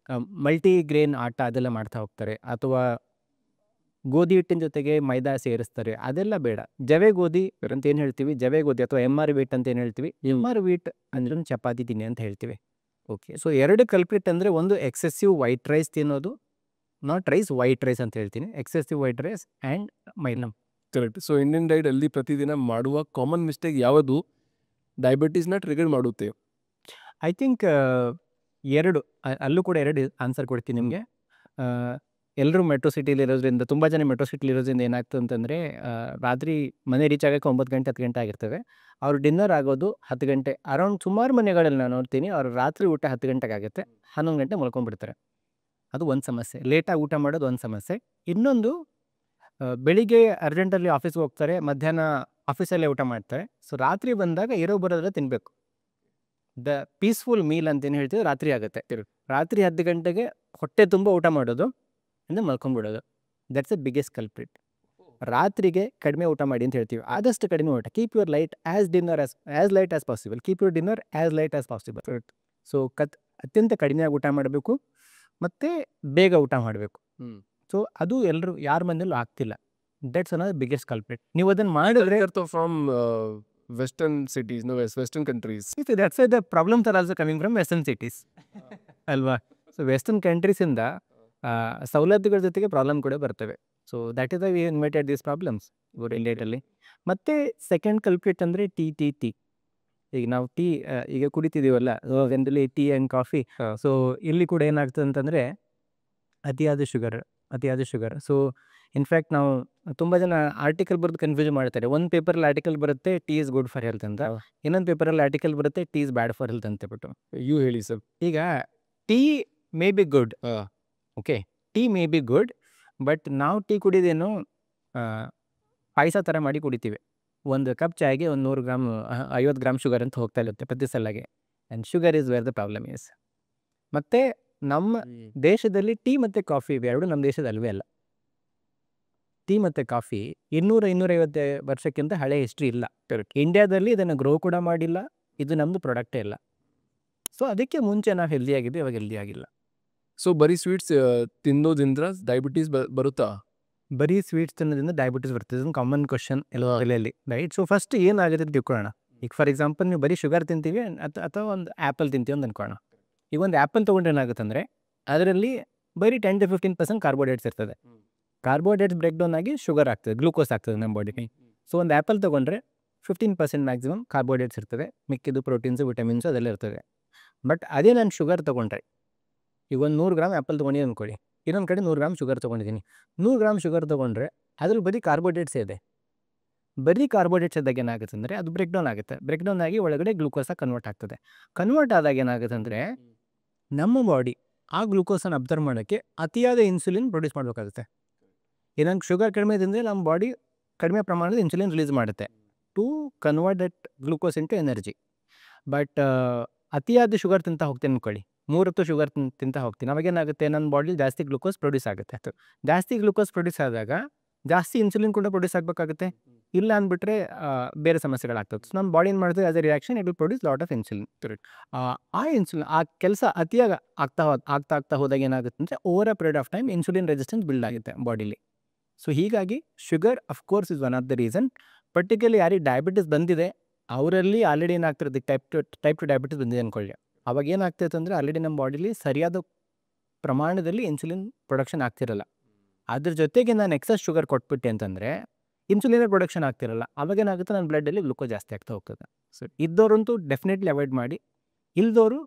ಮಲ್ಟಿ ಗ್ರೇನ್ ಆಟ ಅದೆಲ್ಲ ಮಾಡ್ತಾ ಹೋಗ್ತಾರೆ, ಅಥವಾ ಗೋಧಿ ಹಿಟ್ಟಿನ ಜೊತೆಗೆ ಮೈದಾ ಸೇರಿಸ್ತಾರೆ. ಅದೆಲ್ಲ ಬೇಡ. ಜವೆ ಗೋಧಿ ಅಂತ ಏನು ಹೇಳ್ತೀವಿ, ಜವೆ ಗೋಧಿ ಅಥವಾ MR ವೀಟ್ ಅಂತ ಏನು ಹೇಳ್ತೀವಿ, MR ವೀಟ್ ಅಂದ್ರೆ ಚಪಾತಿ ತಿನ್ನಿ ಅಂತ ಹೇಳ್ತೀವಿ. ಓಕೆ, ಸೊ ಎರಡು ಕಲ್ಪ್ರಿಟ್ ಅಂದರೆ ಒಂದು ಎಕ್ಸೆಸಿವ್ ವೈಟ್ ರೈಸ್ ತಿನ್ನೋದು, ನಾಟ್ ರೈಸ್, ವೈಟ್ ರೈಸ್ ಅಂತ ಹೇಳ್ತೀನಿ, ಎಕ್ಸೆಸಿವ್ ವೈಟ್ ರೈಸ್ ಆ್ಯಂಡ್ ಮೈನಮ್. ಕರೆಕ್ಟ್. ಸೊ ಇಂಡಿಯನ್ ಡೈಟಲ್ಲಿ ಪ್ರತಿದಿನ ಮಾಡುವ ಕಾಮನ್ ಮಿಸ್ಟೇಕ್ ಯಾವುದು ಡಯಾಬಿಟೀಸ್ನ ಟ್ರಿಗರ್ ಮಾಡುತ್ತೆ? ಐ ಥಿಂಕ್ ಅಲ್ಲೂ ಕೂಡ ಎರಡು ಆನ್ಸರ್ ಕೊಡ್ತೀನಿ ನಿಮಗೆ. ಎಲ್ಲರೂ ಮೆಟ್ರೋ ಸಿಟಿಲಿ ಇರೋದ್ರಿಂದ, ತುಂಬ ಜನ ಮೆಟ್ರೋ ಸಿಟಿಲಿ ಇರೋದ್ರಿಂದ ಏನಾಗ್ತದೆ ಅಂತಂದರೆ, ರಾತ್ರಿ ಮನೆ ರೀಚ್ ಆಗೋಕ್ಕೆ 9 ಗಂಟೆ 10 ಗಂಟೆ ಆಗಿರ್ತವೆ. ಅವ್ರು ಡಿನ್ನರ್ ಆಗೋದು 10 ಗಂಟೆ ಅರೌಂಡ್. ಸುಮಾರು ಮನೆಗಳಲ್ಲಿ ನಾನು ನೋಡ್ತೀನಿ, ಅವ್ರು ರಾತ್ರಿ ಊಟ 10 ಗಂಟೆಗೆ ಆಗುತ್ತೆ, 11 ಗಂಟೆ ಮಲ್ಕೊಂಡ್ಬಿಡ್ತಾರೆ. ಅದು ಒಂದು ಸಮಸ್ಯೆ. ಲೇಟಾಗಿ ಊಟ ಮಾಡೋದು ಒಂದು ಸಮಸ್ಯೆ. ಇನ್ನೊಂದು, ಬೆಳಿಗ್ಗೆ ಅರ್ಜೆಂಟಲ್ಲಿ ಆಫೀಸ್ಗೆ ಹೋಗ್ತಾರೆ, ಮಧ್ಯಾಹ್ನ ಆಫೀಸಲ್ಲೇ ಊಟ ಮಾಡ್ತಾರೆ. ಸೊ ರಾತ್ರಿ ಬಂದಾಗ ಬರೋದೆಲ್ಲ ತಿನ್ನಬೇಕು. ದ ಪೀಸ್ಫುಲ್ ಮೀಲ್ ಅಂತೇನು ಹೇಳ್ತೀವಿ ರಾತ್ರಿ ಆಗುತ್ತೆ. ರಾತ್ರಿ 10 ಗಂಟೆಗೆ ಹೊಟ್ಟೆ ತುಂಬ ಊಟ ಮಾಡೋದು ಅಂದರೆ ಮಲ್ಕೊಂಡ್ಬಿಡೋದು. That's a biggest culprit. ರಾತ್ರಿಗೆ ಕಡಿಮೆ ಊಟ ಮಾಡಿ ಅಂತ ಹೇಳ್ತೀವಿ, ಆದಷ್ಟು ಕಡಿಮೆ ಊಟ. Keep your light as light as possible. Keep your dinner as light as possible. So ಅತ್ಯಂತ ಕಡಿಮೆಯಾಗಿ ಊಟ ಮಾಡಬೇಕು ಮತ್ತು ಬೇಗ ಊಟ ಮಾಡಬೇಕು. ಸೊ ಅದು ಎಲ್ಲರೂ ಯಾರ ಮನೆಯಲ್ಲೂ ಆಗ್ತಿಲ್ಲ. ದಟ್ಸ್ ಅನ್ನೋದು ಬಿಗ್ಗೆಸ್ಟ್ ಕಲ್ಪ್ರಿಟ್. ನೀವು ಅದನ್ನು ಮಾಡಿದ್ರೆ from western cities, western countries, that's the problems are also coming from western cities ಅಲ್ವಾ. ಸೊ ವೆಸ್ಟರ್ನ್ ಕಂಟ್ರೀಸಿಂದ ಸವಲತ್ತುಗಳ ಜೊತೆಗೆ ಪ್ರಾಬ್ಲಮ್ ಕೂಡ ಬರ್ತವೆ. So that is we invited these problems ಇವರು ಇಂಡಿಯಾದಲ್ಲಿ. ಮತ್ತು ಸೆಕೆಂಡ್ ಕಲ್ಪ್ರಿಟ್ ಅಂದರೆ ಟೀ. ಈಗ ನಾವು ಟೀ ಈಗ ಕುಡಿತಿದ್ದೀವಲ್ಲ, generally tea and coffee. So ಇಲ್ಲಿ ಕೂಡ ಏನಾಗ್ತದೆ ಅಂತಂದರೆ ಅತಿಯಾದ ಶುಗರ್. ಸೊ ಇನ್ಫ್ಯಾಕ್ಟ್ ನಾವು ತುಂಬ ಜನ ಆರ್ಟಿಕಲ್ ಬರೆದು ಕನ್ಫ್ಯೂಸ್ ಮಾಡ್ತಾರೆ. ಒಂದು ಪೇಪರಲ್ಲಿ ಆರ್ಟಿಕಲ್ ಬರುತ್ತೆ tea is good for health ಅಂತ, ಇನ್ನೊಂದು ಪೇಪರಲ್ಲಿ ಆರ್ಟಿಕಲ್ ಬರುತ್ತೆ tea is bad for health ಅಂತ ಬಿಟ್ಟು. ಹೇಳಿ ಸರ್. ಈಗ tea may be good, okay, tea may be good, but ನಾವು ಟೀ ಕುಡಿಯೋದೇನು ಪಾಯಸ ಥರ ಮಾಡಿ ಕುಡಿತೀವಿ. ಒಂದು ಕಪ್ ಚಾಯ್ಗೆ ಒಂದು 100 ಗ್ರಾಮ್ 50 ಗ್ರಾಮ್ ಶುಗರ್ ಅಂತ ಹೋಗ್ತಾ ಇರುತ್ತೆ ಪ್ರತಿ ಸಲಗೆ. And sugar is where the problem is. ಮತ್ತು ನಮ್ಮ ದೇಶದಲ್ಲಿ ಟೀ ಮತ್ತು ಕಾಫಿ ಇವೆರಡು ನಮ್ಮ ದೇಶದ ಅಲ್ವೇ ಅಲ್ಲ. ಟೀ ಮತ್ತು ಕಾಫಿ 200-250 ವರ್ಷಕ್ಕಿಂತ ಹಳೆ ಹಿಸ್ಟ್ರಿ ಇಲ್ಲ. ಇಂಡಿಯಾದಲ್ಲಿ ಇದನ್ನು ಗ್ರೋ ಕೂಡ ಮಾಡಿಲ್ಲ, ಇದು ನಮ್ಮದು ಪ್ರಾಡಕ್ಟೇ ಇಲ್ಲ. ಸೊ ಅದಕ್ಕೆ ಮುಂಚೆ ನಾವು ಹೆಲ್ದಿ ಆಗಿದ್ವಿ, ಇವಾಗ ಹೆಲ್ದಿ ಆಗಿಲ್ಲ. ಸೊ ಬರೀ ಸ್ವೀಟ್ಸ್ ತಿನ್ನೋದ್ರಿಂದ ಡಯಾಬಿಟೀಸ್ ಬರುತ್ತಾ? ಬರೀ ಸ್ವೀಟ್ಸ್ ತಿನ್ನೋದ್ರಿಂದ ಡಯಾಬಿಟೀಸ್ ಬರ್ತದೆ, ಇದೊಂದು ಕಾಮನ್ ಕ್ವಶನ್ ಎಲ್ಲಲ್ಲಿ, ರೈಟ್? ಸೊ ಫಸ್ಟ್ ಏನಾಗುತ್ತೆ ಅಂತ ತಿಳ್ಕೊಳ್ಳೋಣ. ಈಗ ಫಾರ್ ಎಕ್ಸಾಂಪಲ್ ನೀವು ಬರೀ ಶುಗರ್ ತಿಂತೀವಿ ಅಥವಾ ಒಂದು ಆ್ಯಪಲ್ ತಿಂತೀವಿ ಅಂತ ಅನ್ಕೊಳ್ಳೋಣ. ಈಗ ಒಂದು ಆ್ಯಪಲ್ ತೊಗೊಂಡ್ರೆ ಏನಾಗುತ್ತೆ ಅಂದರೆ ಅದರಲ್ಲಿ ಬರೀ 10-15% ಕಾರ್ಬೋಹೈಡ್ರೇಟ್ಸ್ ಇರ್ತದೆ. ಕಾರ್ಬೋಹೈಡ್ರೇಟ್ಸ್ ಬ್ರೇಕ್ ಡೌನ್ ಆಗಿ ಶುಗರ್ ಆಗ್ತದೆ, ಗ್ಲೂಕೋಸ್ ಆಗ್ತದೆ ನಮ್ಮ ಬಾಡಿಗೆ. ಸೊ ಒಂದು ಆ್ಯಪಲ್ ತೊಗೊಂಡ್ರೆ 15% ಮ್ಯಾಕ್ಸಿಮಮ್ ಕಾರ್ಬೋಹೈಡ್ರೇಟ್ಸ್ ಇರ್ತದೆ, ಮಿಕ್ಕಿದ್ದು ಪ್ರೋಟೀನ್ಸು ವಿಟಮಿನ್ಸು ಅದೆಲ್ಲ ಇರ್ತದೆ. ಬಟ್ ಅದೇ ನಾನು ಶುಗರ್ ತೊಗೊಂಡ್ರೆ, ಈಗ ಒಂದು 100 ಗ್ರಾಮ್ ಆ್ಯಪಲ್ ತೊಗೊಂಡು ಅಂದ್ಕೊಳ್ಳಿ, ಇನ್ನೊಂದು ಕಡೆ 100 ಗ್ರಾಮ್ ಶುಗರ್ ತೊಗೊಂಡಿದ್ದೀನಿ. 100 ಗ್ರಾಮ್ ಶುಗರ್ ತೊಗೊಂಡ್ರೆ ಅದ್ರಲ್ಲಿ ಬರೀ ಕಾರ್ಬೋಹೈಡ್ರೇಟ್ಸೇ ಇದೆ. ಬರೀ ಕಾರ್ಬೋಹೈಡ್ರೇಟ್ಸ್ ಇದ್ದಾಗ ಏನಾಗುತ್ತೆ ಅಂದರೆ ಅದು ಬ್ರೇಕ್ ಡೌನ್ ಆಗುತ್ತೆ. ಬ್ರೇಕ್ ಡೌನ್ ಆಗಿ ಒಳಗಡೆ ಗ್ಲೂಕೋಸಾಗಿ ಕನ್ವರ್ಟ್ ಆಗ್ತದೆ. ಕನ್ವರ್ಟ್ ಆದಾಗ ಏನಾಗುತ್ತೆ ಅಂದರೆ ನಮ್ಮ ಬಾಡಿ ಆ ಗ್ಲೂಕೋಸನ್ನು ಅಬ್ಸರ್ವ್ ಮಾಡೋಕ್ಕೆ ಅತಿಯಾದ ಇನ್ಸುಲಿನ್ ಪ್ರೊಡ್ಯೂಸ್ ಮಾಡಬೇಕಾಗುತ್ತೆ. ಏನಂಗೆ ಶುಗರ್ ಕಡಿಮೆ ತಿಂದರೆ ನಮ್ಮ ಬಾಡಿ ಕಡಿಮೆ ಪ್ರಮಾಣದ ಇನ್ಸುಲಿನ್ ರಿಲೀಸ್ ಮಾಡುತ್ತೆ to convert that glucose into energy. But ಅತಿಯಾದ ಶುಗರ್ ತಿಂತಾ ಹೋಗ್ತೀನಿ ಅಂದ್ಕೊಳ್ಳಿ, 3 ಹೊತ್ತು ಶುಗರ್ ತಿಂತಾ ಹೋಗ್ತೀನಿ, ಅವಾಗೇನಾಗುತ್ತೆ ನನ್ನ ಬಾಡಿಲಿ ಜಾಸ್ತಿ ಗ್ಲೂಕೋಸ್ ಪ್ರೊಡ್ಯೂಸ್ ಆಗುತ್ತೆ. ಜಾಸ್ತಿ ಗ್ಲೂಕೋಸ್ ಪ್ರೊಡ್ಯೂಸ್ ಆದಾಗ ಜಾಸ್ತಿ ಇನ್ಸುಲಿನ್ ಕೂಡ ಪ್ರೊಡ್ಯೂಸ್ ಆಗಬೇಕಾಗುತ್ತೆ. ಇಲ್ಲ ಅಂದ್ಬಿಟ್ರೆ ಬೇರೆ ಸಮಸ್ಯೆಗಳಾಗ್ತದೆ. ಸೊ ನಮ್ಮ ಬಾಡಿ ಏನು ಮಾಡ್ತದೆ, as A reaction it will produce lot of insulin. ಆ ಇನ್ಸುಲಿನ್ ಆ ಕೆಲಸ ಅತಿಯಾಗಿ ಆಗ್ತಾ ಹೋದಾಗ ಏನಾಗುತ್ತೆ ಅಂದರೆ over a period of time insulin resistance build ಆಗುತ್ತೆ ಬಾಡಿಲಿ. ಸೊ ಹೀಗಾಗಿ sugar of course is one of the reason. Particularly ಯಾರಿಗೆ ಡಯಾಬಿಟಿಸ್ ಬಂದಿದೆ ಅವರಲ್ಲಿ ಆಲ್ರೆಡಿ ಏನಾಗ್ತಿರುತ್ತೆ, ಟೈಪ್ ಟು ಡಯಾಬಿಟಿಸ್ ಬಂದಿದೆ ಅಂದ್ಕೊಳ್ಳಿ. ಅವಾಗ ಏನಾಗ್ತೈತೆ ಅಂದರೆ ಆಲ್ರೆಡಿ ನಮ್ಮ ಬಾಡಿಲಿ ಸರಿಯಾದ ಪ್ರಮಾಣದಲ್ಲಿ ಇನ್ಸುಲಿನ್ ಪ್ರೊಡಕ್ಷನ್ ಆಗ್ತಿರಲ್ಲ. ಅದ್ರ ಜೊತೆಗೆ ನಾನು ಎಕ್ಸಸ್ ಶುಗರ್ ಕೊಟ್ಬಿಟ್ಟೆ ಅಂತಂದರೆ ಇನ್ಸುಲಿನ್ ಪ್ರೊಡಕ್ಷನ್ ಆಗ್ತಿರಲ್ಲ. ಅವಾಗ ಏನಾಗುತ್ತೆ, ನನ್ನ ಬ್ಲಡ್ಡಲ್ಲಿ ಗ್ಲೂಕೋಸ್ ಜಾಸ್ತಿ ಆಗ್ತಾ ಹೋಗ್ತದೆ. ಸೊ ಇದ್ದವರಂತೂ ಡೆಫಿನೆಟ್ಲಿ ಅವಾಯ್ಡ್ ಮಾಡಿ. ಇಲ್ದವರು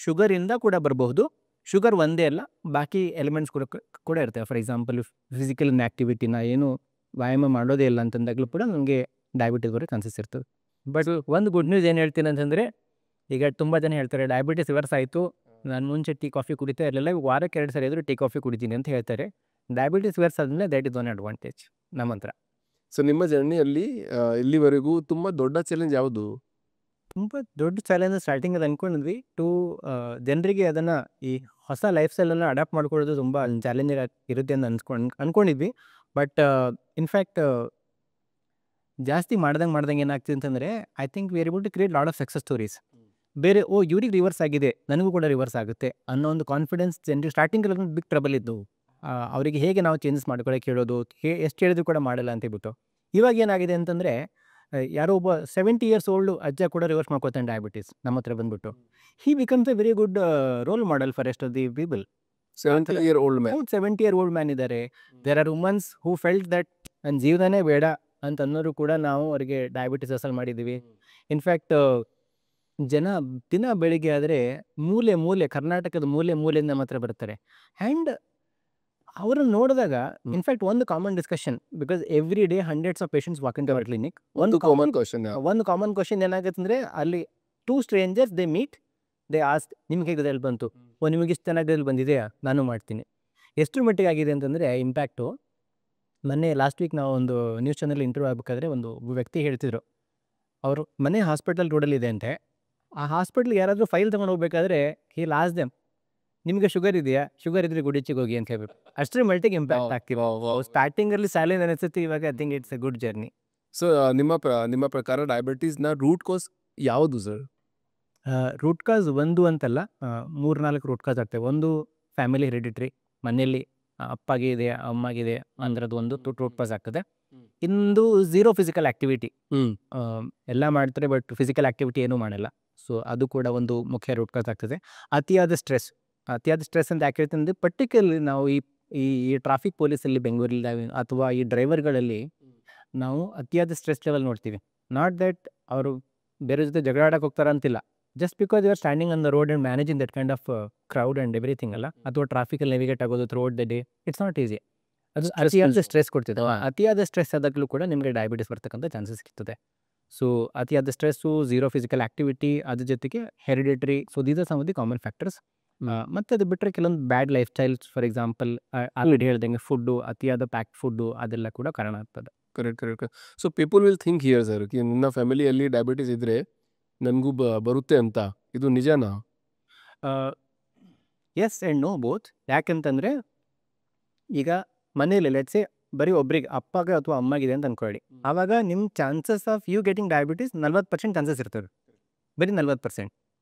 ಶುಗರಿಂದ ಕೂಡ ಬರಬಹುದು. ಶುಗರ್ ಒಂದೇ ಅಲ್ಲ, ಬಾಕಿ ಎಲಿಮೆಂಟ್ಸ್ ಕೂಡ ಇರ್ತವೆ. ಫಾರ್ ಎಕ್ಸಾಂಪಲ್ ಫಿಸಿಕಲ್ ಆ್ಯಕ್ಟಿವಿಟಿನ ಏನು ವ್ಯಾಯಾಮ ಮಾಡೋದೇ ಇಲ್ಲ ಅಂತಂದಾಗಲೂ ಕೂಡ ನಮಗೆ ಡಯಾಬಿಟಿಸ್ ಬರೋ ಚಾನ್ಸಸ್ ಇರ್ತದೆ. ಬಟ್ ಒಂದು ಗುಡ್ ನ್ಯೂಸ್ ಏನು ಹೇಳ್ತೀನಿ ಅಂತಂದರೆ, ಈಗ ತುಂಬ ಜನ ಹೇಳ್ತಾರೆ ಡಯಾಬಿಟಿಸ್ ರಿವರ್ಸ್ ಆಯಿತು, ನಾನು ಮುಂಚೆ ಟೀ ಕಾಫಿ ಕುಡಿತಾ ಇರಲಿಲ್ಲ, ವಾರಕ್ಕೆ 2 ಸರಿ ಆದರೂ ಟೀ ಕಾಫಿ ಕುಡಿತೀನಿ ಅಂತ ಹೇಳ್ತಾರೆ. ಡಯಾಬಿಟಿಸ್ ರಿವರ್ಸ್ ಆದಮೇಲೆ ದಟ್ ಇಸ್ ಒನ್ ಅಡ್ವಾಂಟೇಜ್ ನಮ್ಮ ಹತ್ರ. ಸೊ ನಿಮ್ಮ ಜರ್ನಿಯಲ್ಲಿ ಇಲ್ಲಿವರೆಗೂ ತುಂಬ ದೊಡ್ಡ ಚಾಲೆಂಜ್ ಯಾವುದು? ತುಂಬ ದೊಡ್ಡ ಚಾಲೆಂಜ್ ಸ್ಟಾರ್ಟಿಂಗಲ್ಲಿ ಅಂದ್ಕೊಂಡಿದ್ವಿ. ಜನರಿಗೆ ಅದನ್ನು ಈ ಹೊಸ ಲೈಫ್ ಸ್ಟೈಲನ್ನು ಅಡಾಪ್ಟ್ ಮಾಡ್ಕೊಳ್ಳೋದು ತುಂಬ ಚಾಲೆಂಜಿಂಗ್ ಇರುತ್ತೆ ಅಂತ ಅಂದ್ಕೊಂಡಿದ್ವಿ. ಬಟ್ ಇನ್ಫ್ಯಾಕ್ಟ್ ಜಾಸ್ತಿ ಮಾಡ್ದಂಗೆ ಏನಾಗ್ತಿದೆ ಅಂತಂದರೆ, I think we are able to create lot of success stories. ಬೇರೆ ಇವ್ರಿಗೆ ರಿವರ್ಸ್ ಆಗಿದೆ, ನನಗೂ ಕೂಡ ರಿವರ್ಸ್ ಆಗುತ್ತೆ ಅನ್ನೋ ಒಂದು ಕಾನ್ಫಿಡೆನ್ಸ್ ಜನರಿಗೆ ಸ್ಟಾರ್ಟಿಂಗಲ್ಲಿ ಒಂದು ಬಿಗ್ ಟ್ರಬಲ್ ಇದ್ದು, ಅವರಿಗೆ ಹೇಗೆ ನಾವು ಚೇಂಜಸ್ ಮಾಡ್ಕೊಳ್ಳೋಕೆ ಹೇಳೋದು, ಎಷ್ಟು ಹೇಳಿದ್ರು ಕೂಡ ಮಾಡಲ್ಲ ಅಂತ ಹೇಳ್ಬಿಟ್ಟು. ಇವಾಗ ಏನಾಗಿದೆ ಅಂತಂದರೆ, ಯಾರೋ ಒಬ್ಬ 70 ಇಯರ್ಸ್ ಓಲ್ಡು ಅಜ್ಜ ಕೂಡ ರಿವರ್ಸ್ ಮಾಡ್ಕೋತಾನೆ ಡಯಾಬಿಟೀಸ್ ನಮ್ಮ ಹತ್ರ ಬಂದ್ಬಿಟ್ಟು. He becomes a very good role model for rest of the people. 70-year-old man. 70-year-old man ಇದ್ದಾರೆ. There are womans who felt that ನನ್ನ ಜೀವನನೇ ಬೇಡ ಅಂತ ಅನ್ನೋರು ಕೂಡ ನಾವು ಅವರಿಗೆ ಡಯಾಬಿಟಿಸ್ ಅಸಲ್ ಮಾಡಿದ್ದೀವಿ. ಇನ್ಫ್ಯಾಕ್ಟ್ ಜನ ದಿನ ಬೆಳಿಗ್ಗೆ ಆದರೆ ಮೂಲೆ ಕರ್ನಾಟಕದ ಮೂಲೆಯಿಂದ ನಮ್ಮ ಹತ್ರ ಬರ್ತಾರೆ. ಆ್ಯಂಡ್ ಅವರನ್ನು ನೋಡಿದಾಗ ಇನ್ಫ್ಯಾಕ್ಟ್ ಒಂದು common discussion, because every day hundreds of patients walk in to our clinic. ಒಂದು ಕಾಮನ್ ಕ್ವಶನ್ ಏನಾಗುತ್ತೆ ಅಂದರೆ, ಅಲ್ಲಿ 2 strangers they meet, they ask ನಿಮ್ಗೆ ಹೇಗೆ ರಿಸಲ್ಟ್ ಬಂತು, ನಿಮಗೆ ಇಷ್ಟು ಚೆನ್ನಾಗಿ ರಿಸಲ್ಟ್ ಬಂದಿದೆಯಾ, ನಾನು ಮಾಡ್ತೀನಿ. ಎಷ್ಟು ಮಟ್ಟಿಗೆ ಆಗಿದೆ ಅಂತಂದರೆ ಇಂಪ್ಯಾಕ್ಟು, ಮೊನ್ನೆ ಲಾಸ್ಟ್ ವೀಕ್ ನಾವು ಒಂದು ನ್ಯೂಸ್ ಚಾನಲ್ ಇಂಟರ್ವ್ಯೂ ಆಗಬೇಕಾದ್ರೆ ಒಂದು ವ್ಯಕ್ತಿ ಹೇಳ್ತಿದ್ರು, ಅವರು ಮನೆ ಹಾಸ್ಪಿಟಲ್ ರೋಡಲ್ಲಿದೆ ಅಂತೆ. ಆ ಹಾಸ್ಪಿಟ್ಲಿಗೆ ಯಾರಾದರೂ ಫೈಲ್ ತೊಗೊಂಡು ಹೋಗ್ಬೇಕಾದ್ರೆ ಹಿ ಲಾಸ್ಟ್ ದೆಮ್, ನಿಮಗೆ ಶುಗರ್ ಇದೆಯಾ, ಶುಗರ್ ಇದ್ರೆ ಗುಡಿಚಿಗೆ ಹೋಗಿ ಅಂತ ಹೇಳ್ಬಿಟ್ಟು. ಅಷ್ಟರ ಮಟ್ಟಿಗೆ ಇಂಪ್ಯಾಕ್ಟ್ ಆಗ್ತೀವಿ. ಸ್ಟಾರ್ಟಿಂಗಲ್ಲಿ ಸ್ಯಾಲೆನ್ ಅನಿಸುತ್ತೆ, ಇವಾಗ I think it's A good journey. So ನಿಮ್ಮ ಪ್ರಕಾರ ಡಯಾಬಿಟೀಸ್ನ ರೂಟ್ ಕಾಸ್ ಯಾವುದು ಸರ್? ರೂಟ್ ಕಾಸ್ ಒಂದು ಅಂತಲ್ಲ, 3-4 ರೂಟ್ ಕಾಸ್ ಆಗ್ತವೆ. ಒಂದು ಫ್ಯಾಮಿಲಿ ಹೆರಿಡಿಟ್ರಿ, ಮನೆಯಲ್ಲಿ ಅಪ್ಪಗೆ ಇದೆ ಅಮ್ಮಗೆ ಅಂದ್ರದ್ದು ಒಂದು ರೂಟ್ ಕಾಸ್ ಆಗ್ತದೆ. ಇಂದು ಝೀರೋ ಫಿಸಿಕಲ್ ಆ್ಯಕ್ಟಿವಿಟಿ, ಎಲ್ಲ ಮಾಡ್ತಾರೆ ಬಟ್ ಫಿಸಿಕಲ್ ಆ್ಯಕ್ಟಿವಿಟಿ ಏನೂ ಮಾಡಲ್ಲ. ಸೊ ಅದು ಕೂಡ ಒಂದು ಮುಖ್ಯ ರೂಟ್ ಕಾಸ್ ಆಗ್ತದೆ. ಅತಿಯಾದ ಸ್ಟ್ರೆಸ್ ಅಂತ ಯಾಕೆ ಹೇಳ್ತೀನಿ ಅಂದರೆ, ಪರ್ಟಿಕ್ಯುಲರ್ಲಿ ನಾವು ಈ ಟ್ರಾಫಿಕ್ ಪೊಲೀಸಲ್ಲಿ ಬೆಂಗಳೂರಲ್ಲಿ ಅಥವಾ ಈ ಡ್ರೈವರ್ಗಳಲ್ಲಿ ನಾವು ಅತಿಯಾದ ಸ್ಟ್ರೆಸ್ ಲೆವೆಲ್ ನೋಡ್ತೀವಿ. ನಾಟ್ ದಟ್ ಅವರು ಬೇರೆ ಜೊತೆ ಜಗಳ ಆಡಕ್ಕೆ ಹೋಗ್ತಾರೆ ಅಂತಿಲ್ಲ, just because you are standing on the road and managing that kind of crowd and everything ಅಲ್ಲ, ಅಥವಾ ಟ್ರಾಫಿಕಲ್ಲಿ ನೆವಿಗೇಟ್ ಆಗೋದು throughout the day, it's not easy. ಅದು ಅತಿಯಾದ ಸ್ಟ್ರೆಸ್ ಕೊಡ್ತಿದೆ. ಅತಿಯಾದ ಸ್ಟ್ರೆಸ್ ಆದಾಗಲೂ ಕೂಡ ನಿಮಗೆ ಡಯಾಬಿಟಿಸ್ ಬರ್ತಕ್ಕಂಥ ಚಾನ್ಸಸ್ ಇರ್ತದೆ. ಸೊ ಅತಿಯಾದ ಸ್ಟ್ರೆಸ್ಸು, ಝೀರೋ ಫಿಸಿಕಲ್ ಆ್ಯಕ್ಟಿವಿಟಿ, ಅದ್ರ ಜೊತೆಗೆ hereditary. So these are some of the common factors. ಮತ್ತು ಅದು ಬಿಟ್ಟರೆ ಕೆಲವೊಂದು bad lifestyles, for example already ಹೇಳ್ದಂಗೆ ಫುಡ್ಡು, ಅತಿಯಾದ ಪ್ಯಾಕ್ಡ್ ಫುಡ್ಡು, ಅದೆಲ್ಲ ಕೂಡ ಕಾರಣ ಆಗ್ತದೆ. Correct. So people will think here sir ಕಿ ನನ್ನ ಫ್ಯಾಮಿಲಿಯಲ್ಲಿ ಡಯಾಬಿಟಿಸ್ ಇದ್ರೆ ನನಗೂ ಬರುತ್ತೆ ಅಂತ. ಇದು ನಿಜನಾ? Yes and no both. ಯಾಕೆಂತಂದರೆ ಈಗ ಮನೇಲಿ ಲೆಟ್ಸೆ ಬರೀ ಒಬ್ರಿಗೆ ಅಪ್ಪಗೆ ಅಥವಾ ಅಮ್ಮಗೆ ಅಂತ ಅಂದ್ಕೊಳ್ಳಿ, ಆವಾಗ ನಿಮ್ಮ chances of you getting diabetes 40% chances ಇರ್ತದೆ, ಬರೀ 40%.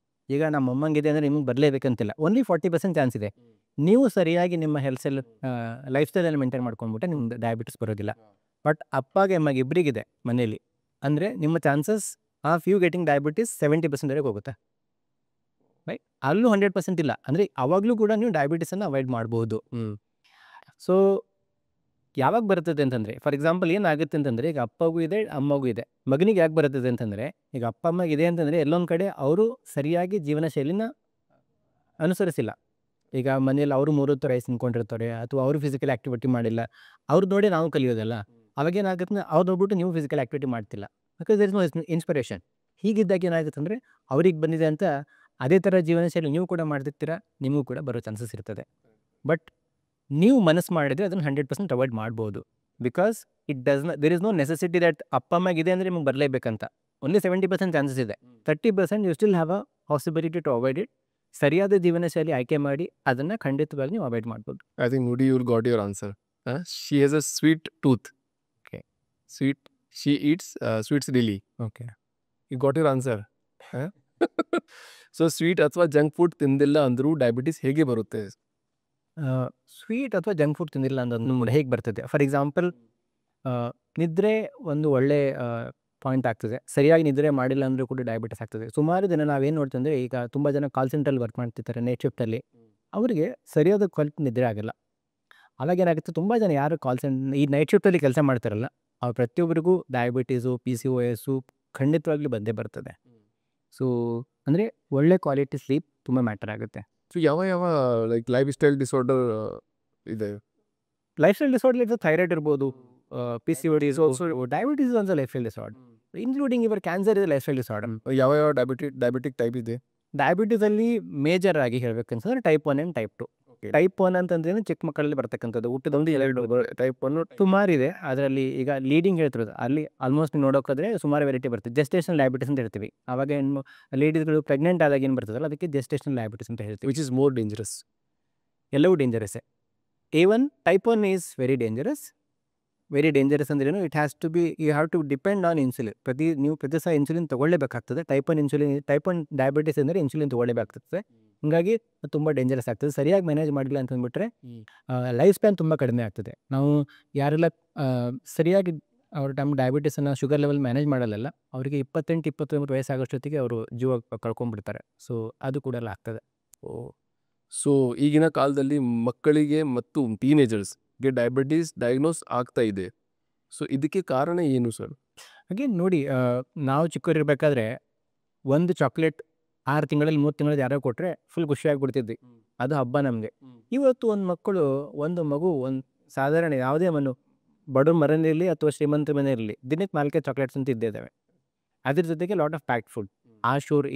ಈಗ ನಮ್ಮ ಅಮ್ಮಂಗಿದೆ ಅಂದರೆ ನಿಮಗೆ ಬರಲೇಬೇಕಂತಿಲ್ಲ, ಓನ್ಲಿ 40% ಚಾನ್ಸ್ ಇದೆ. ನೀವು ಸರಿಯಾಗಿ ನಿಮ್ಮ ಲೈಫ್ ಸ್ಟೈಲಲ್ಲಿ ಮೇಂಟೈನ್ ಮಾಡ್ಕೊಂಡ್ಬಿಟ್ಟೆ ನಿಮ್ಗೆ ಡಯಾಬಿಟಿಸ್ ಬರೋದಿಲ್ಲ. ಬಟ್ ಅಪ್ಪಗೆ ಅಮ್ಮಗೆ ಇಬ್ಬರಿಗಿದೆ ಮನೇಲಿ ಅಂದರೆ ನಿಮ್ಮ chances of you getting diabetes 70%ವರೆಗೆ ಹೋಗುತ್ತೆ. ರೈಟ್? ಅಲ್ಲೂ 100% ಇಲ್ಲ ಅಂದರೆ ಅವಾಗಲೂ ಕೂಡ ನೀವು ಡಯಾಬಿಟಿಸನ್ನು ಅವಾಯ್ಡ್ ಮಾಡ್ಬೋದು. ಸೊ ಯಾವಾಗ ಬರ್ತದೆ ಅಂತಂದರೆ, ಫಾರ್ ಎಕ್ಸಾಂಪಲ್ ಏನಾಗುತ್ತೆ ಅಂತಂದರೆ, ಈಗ ಅಪ್ಪಗೂ ಇದೆ ಅಮ್ಮಗೂ ಇದೆ, ಮಗನಿಗೆ ಯಾಕೆ ಬರ್ತದೆ ಅಂತಂದರೆ, ಈಗ ಅಪ್ಪ ಅಮ್ಮಗೆ ಇದೆ ಅಂತಂದರೆ ಎಲ್ಲೊಂದು ಕಡೆ ಅವರು ಸರಿಯಾಗಿ ಜೀವನ ಶೈಲಿನ ಅನುಸರಿಸಿಲ್ಲ. ಈಗ ಮನೇಲಿ ಅವರು 30 ರೈಸ್ ತಿನ್ಕೊಂಡಿರ್ತಾರೆ ಅಥವಾ ಅವರು ಫಿಸಿಕಲ್ ಆ್ಯಕ್ಟಿವಿಟಿ ಮಾಡಿಲ್ಲ, ಅವ್ರು ನೋಡಿ ನಾವು ಕಲಿಯೋದಲ್ಲ. ಅವಾಗ ಏನಾಗುತ್ತೆ, ಅವ್ರು ನೋಡ್ಬಿಟ್ಟು ನೀವು ಫಿಸಿಕಲ್ ಆ್ಯಕ್ಟಿವಿಟಿ ಮಾಡ್ತಿಲ್ಲ, because there is no inspiration. ಹೀಗಿದ್ದಾಗ ಏನಾಗುತ್ತೆ ಅಂದರೆ ಅವ್ರಿಗೆ ಬಂದಿದೆ ಅಂತ ಅದೇ ಥರ ಜೀವನ ಶೈಲಿ ನೀವು ಕೂಡ ಮಾಡ್ತಿರ್ತೀರ, ನಿಮಗೂ ಕೂಡ ಬರೋ ಚಾನ್ಸಸ್ ಇರ್ತದೆ. ಬಟ್ ನೀವು ಮನಸ್ಸು ಮಾಡಿದರೆ ಅದನ್ನು 100% ಅವಾಯ್ಡ್ ಮಾಡ್ಬೋದು. Because there is no necessity that ಅಪ್ಪ ಅಮ್ಮಗೆ ಇದೆ ಅಂದರೆ ನಿಮ್ಗೆ ಬರಲೇಬೇಕಂತ. ಓನ್ಲಿ 70% ಚಾನ್ಸಸ್ ಇದೆ. 30% you still have a possibility to avoid it. ಸರಿಯಾದ ಜೀವನ ಶೈಲಿ ಆಯ್ಕೆ ಮಾಡಿ ಅದನ್ನು ಖಂಡಿತವಾಗಿ ನೀವು ಅವಾಯ್ಡ್ ಮಾಡ್ಬೋದು. ಐ ಥಿಂಕ್ ನುಡಿ you got your answer. She has a sweet tooth. Okay. She eats sweets daily. Okay, you got your answer. So sweet ಅಥವಾ ಜಂಕ್ ಫುಡ್ ತಿಂದಿಲ್ಲ ಅಂದರೂ ಡಯಾಬಿಟಿಸ್ ಹೇಗೆ ಬರುತ್ತೆ? ಸ್ವೀಟ್ ಅಥವಾ ಜಂಕ್ ಫುಡ್ ತಿಂದಿಲ್ಲ ಅನ್ನೋದು ಹೇಗೆ ಬರ್ತದೆ? ಫಾರ್ ಎಕ್ಸಾಂಪಲ್ ನಿದ್ರೆ ಒಂದು ಒಳ್ಳೆ ಪಾಯಿಂಟ್ ಆಗ್ತದೆ. ಸರಿಯಾಗಿ ನಿದ್ರೆ ಮಾಡಿಲ್ಲ ಅಂದರೂ ಕೂಡ ಡಯಾಬಿಟಿಸ್ ಆಗ್ತದೆ. ಸುಮಾರು ಜನ ನಾವೇನು ನೋಡ್ತೀವಿ ಅಂದರೆ, ಈಗ ತುಂಬ ಜನ ಕಾಲ್ ಸೆಂಟ್ರಲ್ಲಿ ವರ್ಕ್ ಮಾಡ್ತಿರ್ತಾರೆ ನೈಟ್ ಶಿಫ್ಟಲ್ಲಿ, ಅವರಿಗೆ ಸರಿಯಾದ ಕ್ವಾಲಿಟಿ ನಿದ್ರೆ ಆಗಲ್ಲ. ಅವಾಗ ಏನಾಗುತ್ತೆ, ತುಂಬ ಜನ ಯಾರು ಈ ನೈಟ್ ಶಿಫ್ಟಲ್ಲಿ ಕೆಲಸ ಮಾಡ್ತಾರಲ್ಲ, ಅವ್ರು ಪ್ರತಿಯೊಬ್ಬರಿಗೂ ಡಯಾಬಿಟೀಸು, PCOS ಖಂಡಿತವಾಗ್ಲೂ ಬಂದೇ ಬರ್ತದೆ. ಸೊ ಅಂದರೆ ಒಳ್ಳೆ ಕ್ವಾಲಿಟಿ ಸ್ಲೀಪ್ ತುಂಬ ಮ್ಯಾಟರ್ ಆಗುತ್ತೆ. ಸೊ ಯಾವ ಲೈಕ್ ಲೈಫ್ ಸ್ಟೈಲ್ ಡಿಸಾರ್ಡರ್ ಇದೆ? ಲೈಫ್ ಸ್ಟೈಲ್ ಡಿಸಾರ್ಡರ್ ಇರ್ತದೆ, ಥೈರಾಯ್ಡ್ ಇರ್ಬೋದು, PCOS also, diabetes also lifestyle disorder, including ever cancer ಇದೆ ಲೈಫ್ ಸ್ಟೈಲ್ ಡಿಸಾರ್ಡರ್. ಯಾವ ಡಯಾಬಿಟಿಕ್ ಟೈಪ್ ಇದೆ? ಡಯಾಬಿಟಿಸಲ್ಲಿ ಮೇಜರ್ ಆಗಿ ಹೇಳ್ಬೇಕಂತಂದ್ರೆ ಟೈಪ್ 1 ಆ್ಯಂಡ್ ಟೈಪ್ 2. ಟೈಪ್ 1 ಅಂತಂದ್ರೆ ಚಿಕ್ಕ ಮಕ್ಕಳಲ್ಲಿ ಬರ್ತಕ್ಕಂಥದ್ದು, ಹುಟ್ಟಿದೊಂದು 2 ಟೈಪ್ 1 ಸುಮಾರು ಇದೆ. ಅದರಲ್ಲಿ ಈಗ ಲೀಡಿಂಗ್ ಹೇಳ್ತಿರೋದು ಅಲ್ಲಿ ಆಲ್ಮೋಸ್ಟ್ ನೋಡೋಕ್ಕಾದ್ರೆ ಸುಮಾರು ವೆರೈಟಿ ಬರ್ತದೆ. ಜೆಸ್ಟೇಷನಲ್ ಡಯಾಬಿಟಿಸ್ ಅಂತ ಹೇಳ್ತೀವಿ. ಆವಾಗ ಲೇಡೀಸ್ಗಳು ಪ್ರೆಗ್ನೆಂಟ್ ಆದಾಗ ಏನು ಬರ್ತದಲ್ಲ, ಅದಕ್ಕೆ ಜೆಸ್ಟೇಷನಲ್ ಡಯಾಬಿಟಿಸ್ ಅಂತ ಹೇಳ್ತೀವಿ. Which is more dangerous? ಎಲ್ಲವೂ ಡೇಂಜರಸ್ಸೇ. ಟೈಪ್ 1 ಈಸ್ ವೆರಿ ಡೇಂಜರಸ್ ಅಂದ್ರೇನು, it has to be, you have to depend on insulin. ನೀವು ಪ್ರತಿ ಸಹ ಇನ್ಸುಲಿನ್ ತೊಗೊಳ್ಳೇಬೇಕಾಗ್ತದೆ. ಟೈಪ್ 1 ಡಯಾಬಿಟಿಸ್ ಅಂದರೆ ಇನ್ಸುಲಿನ್ ತೊಗೊಳ್ಳೇಬೇಕಾಗ್ತದೆ. ಹೀಗಾಗಿ ತುಂಬ ಡೇಂಜರಸ್ ಆಗ್ತದೆ. ಸರಿಯಾಗಿ ಮ್ಯಾನೇಜ್ ಮಾಡಿಲ್ಲ ಅಂತಂದ್ಬಿಟ್ರೆ ಲೈಫ್ ಸ್ಪ್ಯಾನ್ ತುಂಬ ಕಡಿಮೆ ಆಗ್ತದೆ. ನಾವು ಯಾರೆಲ್ಲ ಸರಿಯಾಗಿ ಅವ್ರ ಡಯಾಬಿಟಿಸನ್ನು ಶುಗರ್ ಲೆವೆಲ್ ಮ್ಯಾನೇಜ್ ಮಾಡಲ್ಲ, ಅವರಿಗೆ 28-29 ವಯಸ್ಸಾಗೋಷ್ಟೊತ್ತಿಗೆ ಅವರು ಜೀವ ಕಳ್ಕೊಂಡ್ಬಿಡ್ತಾರೆ. ಸೊ ಅದು ಕೂಡ ಆಗ್ತದೆ. ಸೊ ಈಗಿನ ಕಾಲದಲ್ಲಿ ಮಕ್ಕಳಿಗೆ ಮತ್ತು ಟೀನೇಜರ್ಸ್ಗೆ ಡಯಾಬಿಟಿಸ್ ಡಯಾಗ್ನೋಸ್ ಆಗ್ತಾ ಇದೆ. ಸೊ ಇದಕ್ಕೆ ಕಾರಣ ಏನು ಸರ್? ಹಾಗೆ ನೋಡಿ, ನಾವು ಚಿಕ್ಕವರಿರ್ಬೇಕಾದ್ರೆ ಒಂದು ಚಾಕ್ಲೇಟ್ 6 ತಿಂಗಳಲ್ಲಿ 3 ತಿಂಗಳಲ್ಲಿ ಯಾರೋ ಕೊಟ್ಟರೆ ಫುಲ್ ಖುಷಿಯಾಗಿಬಿಡ್ತಿದ್ವಿ, ಅದು ಹಬ್ಬ ನಮಗೆ. ಇವತ್ತು ಒಂದು ಮಗು ಸಾಧಾರಣ ಯಾವುದೇ ಬಡವ್ರ ಮನೆಯಲ್ಲಿ ಅಥವಾ ಶ್ರೀಮಂತ ಮನೆಯಲ್ಲಿ ದಿನಕ್ಕೆ 4 ಚಾಕ್ಲೇಟ್ಸ್ ಅಂತ ಇದ್ದಾವೆ. ಅದ್ರ ಜೊತೆಗೆ ಲಾಟ್ ಆಫ್ ಪ್ಯಾಕ್ಡ್ ಫುಡ್,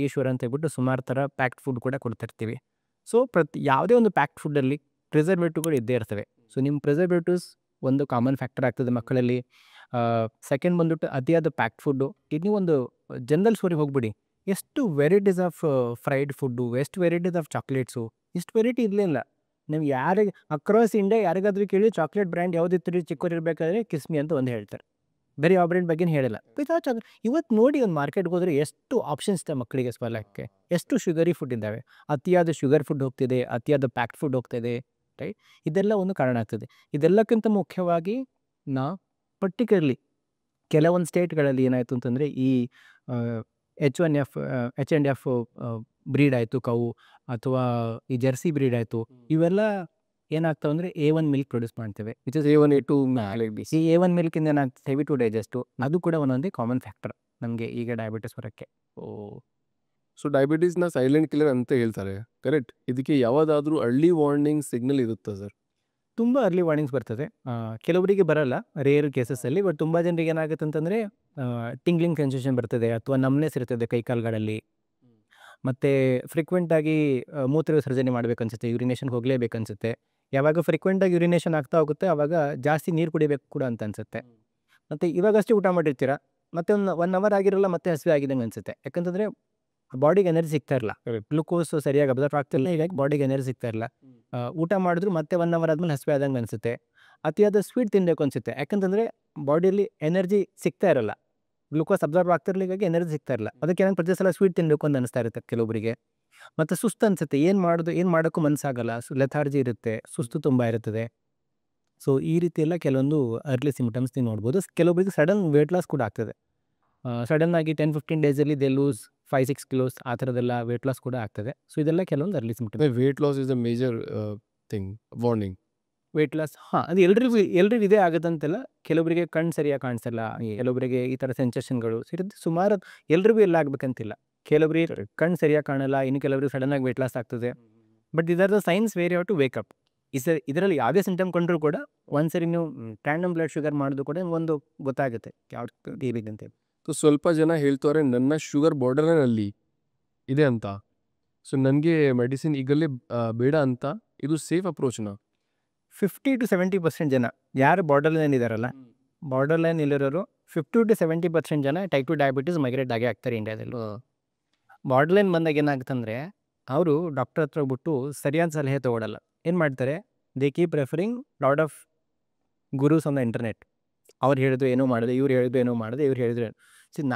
ಈ ಶೂರ್ ಅಂತ ಹೇಳ್ಬಿಟ್ಟು ಸುಮಾರು ಥರ ಪ್ಯಾಕ್ಡ್ ಫುಡ್ ಕೂಡ ಕೊಡ್ತಿರ್ತೀವಿ. ಸೊ ಯಾವುದೇ ಒಂದು ಪ್ಯಾಕ್ಡ್ ಫುಡ್ಡಲ್ಲಿ ಪ್ರಿಸರ್ವೇಟಿವ್ಗಳು ಇದ್ದೇ ಇರ್ತವೆ. ಸೊ ನಿಮ್ಮ ಪ್ರಿಸರ್ವೇಟಿವ್ಸ್ ಒಂದು ಕಾಮನ್ ಫ್ಯಾಕ್ಟರ್ ಆಗ್ತದೆ ಮಕ್ಕಳಲ್ಲಿ. ಸೆಕೆಂಡ್ ಬಂದ್ಬಿಟ್ಟು ಅತಿಯಾದ ಪ್ಯಾಕ್ಡ್ ಫುಡ್ಡು. ಇದು ನೀವು ಒಂದು ಜನರಲ್ ಸ್ಟೋರಿಗೆ ಹೋಗ್ಬಿಡಿ, ಎಷ್ಟು ವೆರೈಟೀಸ್ ಆಫ್ ಫ್ರೈಡ್ ಫುಡ್ಡು, ಎಷ್ಟು ವೆರೈಟೀಸ್ ಆಫ್ ಚಾಕ್ಲೇಟ್ಸು, ಇಷ್ಟು ವೆರೈಟಿ ಇರಲಿಲ್ಲ. ನೀವು ಯಾರಿಗೆ ಅಕ್ರಾಸ್ ಇಂಡಿಯಾ ಯಾರಿಗಾದ್ರೂ ಕೇಳಿ ಚಾಕ್ಲೇಟ್ ಬ್ರ್ಯಾಂಡ್ ಯಾವುದಿತ್ತು ರೀ ಚಿಕ್ಕವರಿರ್ಬೇಕಾದ್ರೆ, ಕಿಸ್ಮಿ ಅಂತ ಒಂದು ಹೇಳ್ತಾರೆ, ಬೇರೆ ಯಾವ ಬ್ರ್ಯಾಂಡ್ ಬಗ್ಗೆ ಹೇಳಿಲ್ಲ. ಇವತ್ತು ನೋಡಿ ಒಂದು ಮಾರ್ಕೆಟ್ಗೆ ಹೋದರೆ ಎಷ್ಟು ಆಪ್ಷನ್ಸ್ ಇದೆ ಮಕ್ಕಳಿಗೆ ಸ್ವಲಕ್ಕೆ, ಎಷ್ಟು ಶುಗರಿ ಫುಡ್ ಇದ್ದಾವೆ. ಅತಿಯಾದ ಶುಗರ್ ಫುಡ್ ಹೋಗ್ತಿದೆ, ಅತಿಯಾದ ಪ್ಯಾಕ್ಡ್ ಫುಡ್ ಹೋಗ್ತಿದೆ, ರೈಟ್? ಇದೆಲ್ಲ ಒಂದು ಕಾರಣ ಆಗ್ತದೆ. ಇದೆಲ್ಲಕ್ಕಿಂತ ಮುಖ್ಯವಾಗಿ ಪರ್ಟಿಕ್ಯುಲರ್ಲಿ ಕೆಲವೊಂದು ಸ್ಟೇಟ್ಗಳಲ್ಲಿ ಏನಾಯಿತು ಅಂತಂದರೆ, ಈ H&F ಬ್ರೀಡ್ ಆಯಿತು ಕವು, ಅಥವಾ ಈ ಜರ್ಸಿ ಬ್ರೀಡ್ ಆಯಿತು, ಇವೆಲ್ಲ ಏನಾಗ್ತಾವೆ ಅಂದರೆ A1 ಮಿಲ್ಕ್ ಪ್ರೊಡ್ಯೂಸ್ ಮಾಡ್ತೇವೆ, ವಿಚ್ ಇಸ್ A1 A2 ಈ A1 ಮಿಲ್ಕಿಂದ ಏನಾಗ್ತದೆ, ಹೆವಿ ಟು ಡೈಜೆಸ್ಟು. ಅದು ಕೂಡ ಒಂದೊಂದೇ ಕಾಮನ್ ಫ್ಯಾಕ್ಟರ್ ನಮಗೆ ಈಗ ಡಯಾಬಿಟಿಸ್ ಬರೋಕ್ಕೆ. ಸೊ ಡಯಾಬಿಟಿಸ್ನ ಸೈಲೆಂಟ್ ಕಿಲ್ಲರ್ ಅಂತ ಹೇಳ್ತಾರೆ, ಕರೆಕ್ಟ್? ಇದಕ್ಕೆ ಯಾವುದಾದ್ರೂ ಅರ್ಲಿ ವಾರ್ನಿಂಗ್ ಸಿಗ್ನಲ್ ಇರುತ್ತಾ ಸರ್? ತುಂಬ ಅರ್ಲಿ ವಾರ್ನಿಂಗ್ಸ್ ಬರ್ತದೆ. ಕೆಲವರಿಗೆ ಬರಲ್ಲ, ರೇರ್ ಕೇಸಸ್ಸಲ್ಲಿ. ಬಟ್ ತುಂಬ ಜನರಿಗೆ ಏನಾಗುತ್ತೆ ಅಂತಂದರೆ ಟಿಂಗ್ಲಿಂಗ್ ಸೆನ್ಸೇಷನ್ ಬರ್ತದೆ, ಅಥವಾ ನಮ್ನೆಸ್ ಇರ್ತದೆ ಕೈಕಾಲುಗಳಲ್ಲಿ, ಮತ್ತು ಫ್ರೀಕ್ವೆಂಟಾಗಿ ಮೂತ್ರ ವಿಸರ್ಜನೆ ಮಾಡಬೇಕನ್ಸುತ್ತೆ, ಯೂರಿನೇಷನ್ಗೆ ಹೋಗಲೇಬೇಕನ್ಸುತ್ತೆ. ಯಾವಾಗ ಫ್ರೀಕ್ವೆಂಟಾಗಿ ಯೂರಿನೇಷನ್ ಆಗ್ತಾ ಹೋಗುತ್ತೆ ಆವಾಗ ಜಾಸ್ತಿ ನೀರು ಕುಡಿಬೇಕು ಕೂಡ ಅಂತ ಅನಿಸುತ್ತೆ. ಮತ್ತು ಇವಾಗಷ್ಟೇ ಊಟ ಮಾಡಿರ್ತೀರ, ಮತ್ತೆ ಒಂದು 1 ಅವರ್ ಆಗಿರಲ್ಲ, ಮತ್ತೆ ಹಸಿವೆ ಆಗಿದಂಗೆ ಅನಿಸುತ್ತೆ. ಯಾಕಂತಂದರೆ ಬಾಡಿಗೆ ಎನರ್ಜಿ ಸಿಗ್ತಾ ಇರಲ್ಲ, ಗ್ಲುಕೋಸ್ ಸರಿಯಾಗಿ ಅಬ್ಸರ್ವ್ ಆಗ್ತಿಲ್ಲ, ಹೀಗಾಗಿ ಬಾಡಿಗೆ ಎನರ್ಜಿ ಸಿಗ್ತಾ ಇರಲ್ಲ. ಊಟ ಮಾಡಿದ್ರು ಮತ್ತೆ 1 ಅವರ್ ಆದಮೇಲೆ ಹಸಿವೆ ಆದಂಗೆ ಅನಿಸುತ್ತೆ. ಅತಿಯಾದ ಸ್ವೀಟ್ ತಿನ್ನಬೇಕು ಅನಿಸುತ್ತೆ, ಯಾಕಂತಂದರೆ ಬಾಡಿಯಲ್ಲಿ ಎನರ್ಜಿ ಸಿಗ್ತಾ ಇರಲ್ಲ, ಗ್ಲುಕೋಸ್ ಅಬ್ಸರ್ವ್ ಆಗ್ತಿರಲಿಲ್ಲ, ಹೀಗಾಗಿ ಎನರ್ಜಿ ಸಿಗ್ತಾ ಇರಲ್ಲ. ಅದಕ್ಕೆ ನಂಗೆ ಪ್ರತಿ ಸಲ ಸ್ವೀಟ್ ತಿನ್ನಬೇಕು ಅಂತ ಅನಿಸ್ತಾ ಇರುತ್ತೆ ಕೆಲವೊಬ್ಬರಿಗೆ. ಮತ್ತು ಸುಸ್ತು ಅನಿಸುತ್ತೆ, ಏನು ಮಾಡೋಕ್ಕೂ ಮನಸ್ಸಾಗಲ್ಲ, ಲೆಥಾರ್ಜಿ ಇರುತ್ತೆ, ಸುಸ್ತು ತುಂಬ ಇರುತ್ತದೆ. ಸೊ ಈ ರೀತಿ ಎಲ್ಲ ಕೆಲವೊಂದು ಅರ್ಲಿ ಸಿಂಪ್ಟಮ್ಸ್ ನೀವು ನೋಡ್ಬೋದು. ಕೆಲವೊಬ್ಬರಿಗೆ ಸಡನ್ ವೇಟ್ ಲಾಸ್ ಕೂಡ ಆಗ್ತದೆ. ಸಡನ್ನಾಗಿ 10-15 ಡೇಸಲ್ಲಿ ದೇ ಲೂಸ್ 5-6 ಕಿಲೋಸ್, ಆ ಥರದ್ದೆಲ್ಲ ವೇಟ್ ಲಾಸ್ ಕೂಡ ಆಗ್ತದೆ. ಸೊ ಇದೆಲ್ಲ ಕೆಲವೊಂದು early symptoms. Weight loss is a major thing, warning. Weight loss ಅದು ಎಲ್ರಿಗೂ ಇದೇ ಆಗುತ್ತಂತೆಲ್ಲ. ಕೆಲವರಿಗೆ ಕಣ್ಣು ಸರಿಯಾಗಿ ಕಾಣಿಸಲ್ಲ, ಕೆಲವರಿಗೆ ಈ ಥರ ಸೆನ್ಸೇಷನ್ಗಳು ಸಿಗುತ್ತೆ. ಸುಮಾರು ಎಲ್ರಿಗೂ ಎಲ್ಲ ಆಗ್ಬೇಕಂತಿಲ್ಲ. ಕೆಲವರಿಗೆ ಕಣ್ಣು ಸರಿಯಾಗಿ ಕಾಣಲ್ಲ, ಇನ್ನು ಕೆಲವರಿಗೆ ಸಡನ್ನಾಗಿ ವೇಟ್ ಲಾಸ್ ಆಗ್ತದೆ. ಬಟ್ ಇದರ್ the signs where you have to wake up. ಇದರಲ್ಲಿ ಯಾವುದೇ ಸಿಂಟಮ್ ಕಂಡ್ರೂ ಕೂಡ ಒಂದ್ಸರಿ ನೀವು ಟ್ಯಾಂಡಮ್ ಬ್ಲಡ್ ಶುಗರ್ ಮಾಡೋದು ಕೂಡ ಒಂದು ಗೊತ್ತಾಗುತ್ತೆ ಯಾವ ರೀತಿ ಅಂತೇಳಿ. ಸೊ ಸ್ವಲ್ಪ ಜನ ಹೇಳ್ತಾರೆ ನನ್ನ ಶುಗರ್ ಬಾರ್ಡರ್ನಲ್ಲಿ ಇದೆ ಅಂತ, ಸೊ ನನಗೆ ಮೆಡಿಸಿನ್ ಈಗಲೇ ಬೇಡ ಅಂತ. ಇದು ಸೇಫ್ ಅಪ್ರೋಚ್ನ? 50-70% ಜನ ಯಾರು ಬಾರ್ಡರ್ ಲೈನ್ ಇದ್ದಾರಲ್ಲ, ಬಾರ್ಡರ್ ಲೈನ್ ಇಲ್ಲಿರೋರು 50-70% ಜನ ಟೈಪ್ 2 ಡಯಾಬಿಟೀಸ್ ಮೈಗ್ರೇಟ್ ಆಗೇ ಆಗ್ತಾರೆ ಇಂಡಿಯಾದಲ್ಲಿ. ಬಾರ್ಡರ್ ಲೈನ್ ಬಂದಾಗ ಏನಾಗುತ್ತಂದರೆ ಅವರು ಡಾಕ್ಟರ್ ಹತ್ರ ಹೋಗ್ಬಿಟ್ಟು ಸರಿಯಾದ ಸಲಹೆ ತೊಗೊಳಲ್ಲ. ಏನು ಮಾಡ್ತಾರೆ, they keep referring lot of gurus on the internet. ಅವ್ರು ಹೇಳಿದ್ರು ಏನೋ ಮಾಡಿದೆ, ಇವ್ರು ಹೇಳಿದ್ರು ಏನೋ ಮಾಡಿದೆ, ಇವ್ರು ಹೇಳಿದ್ರು.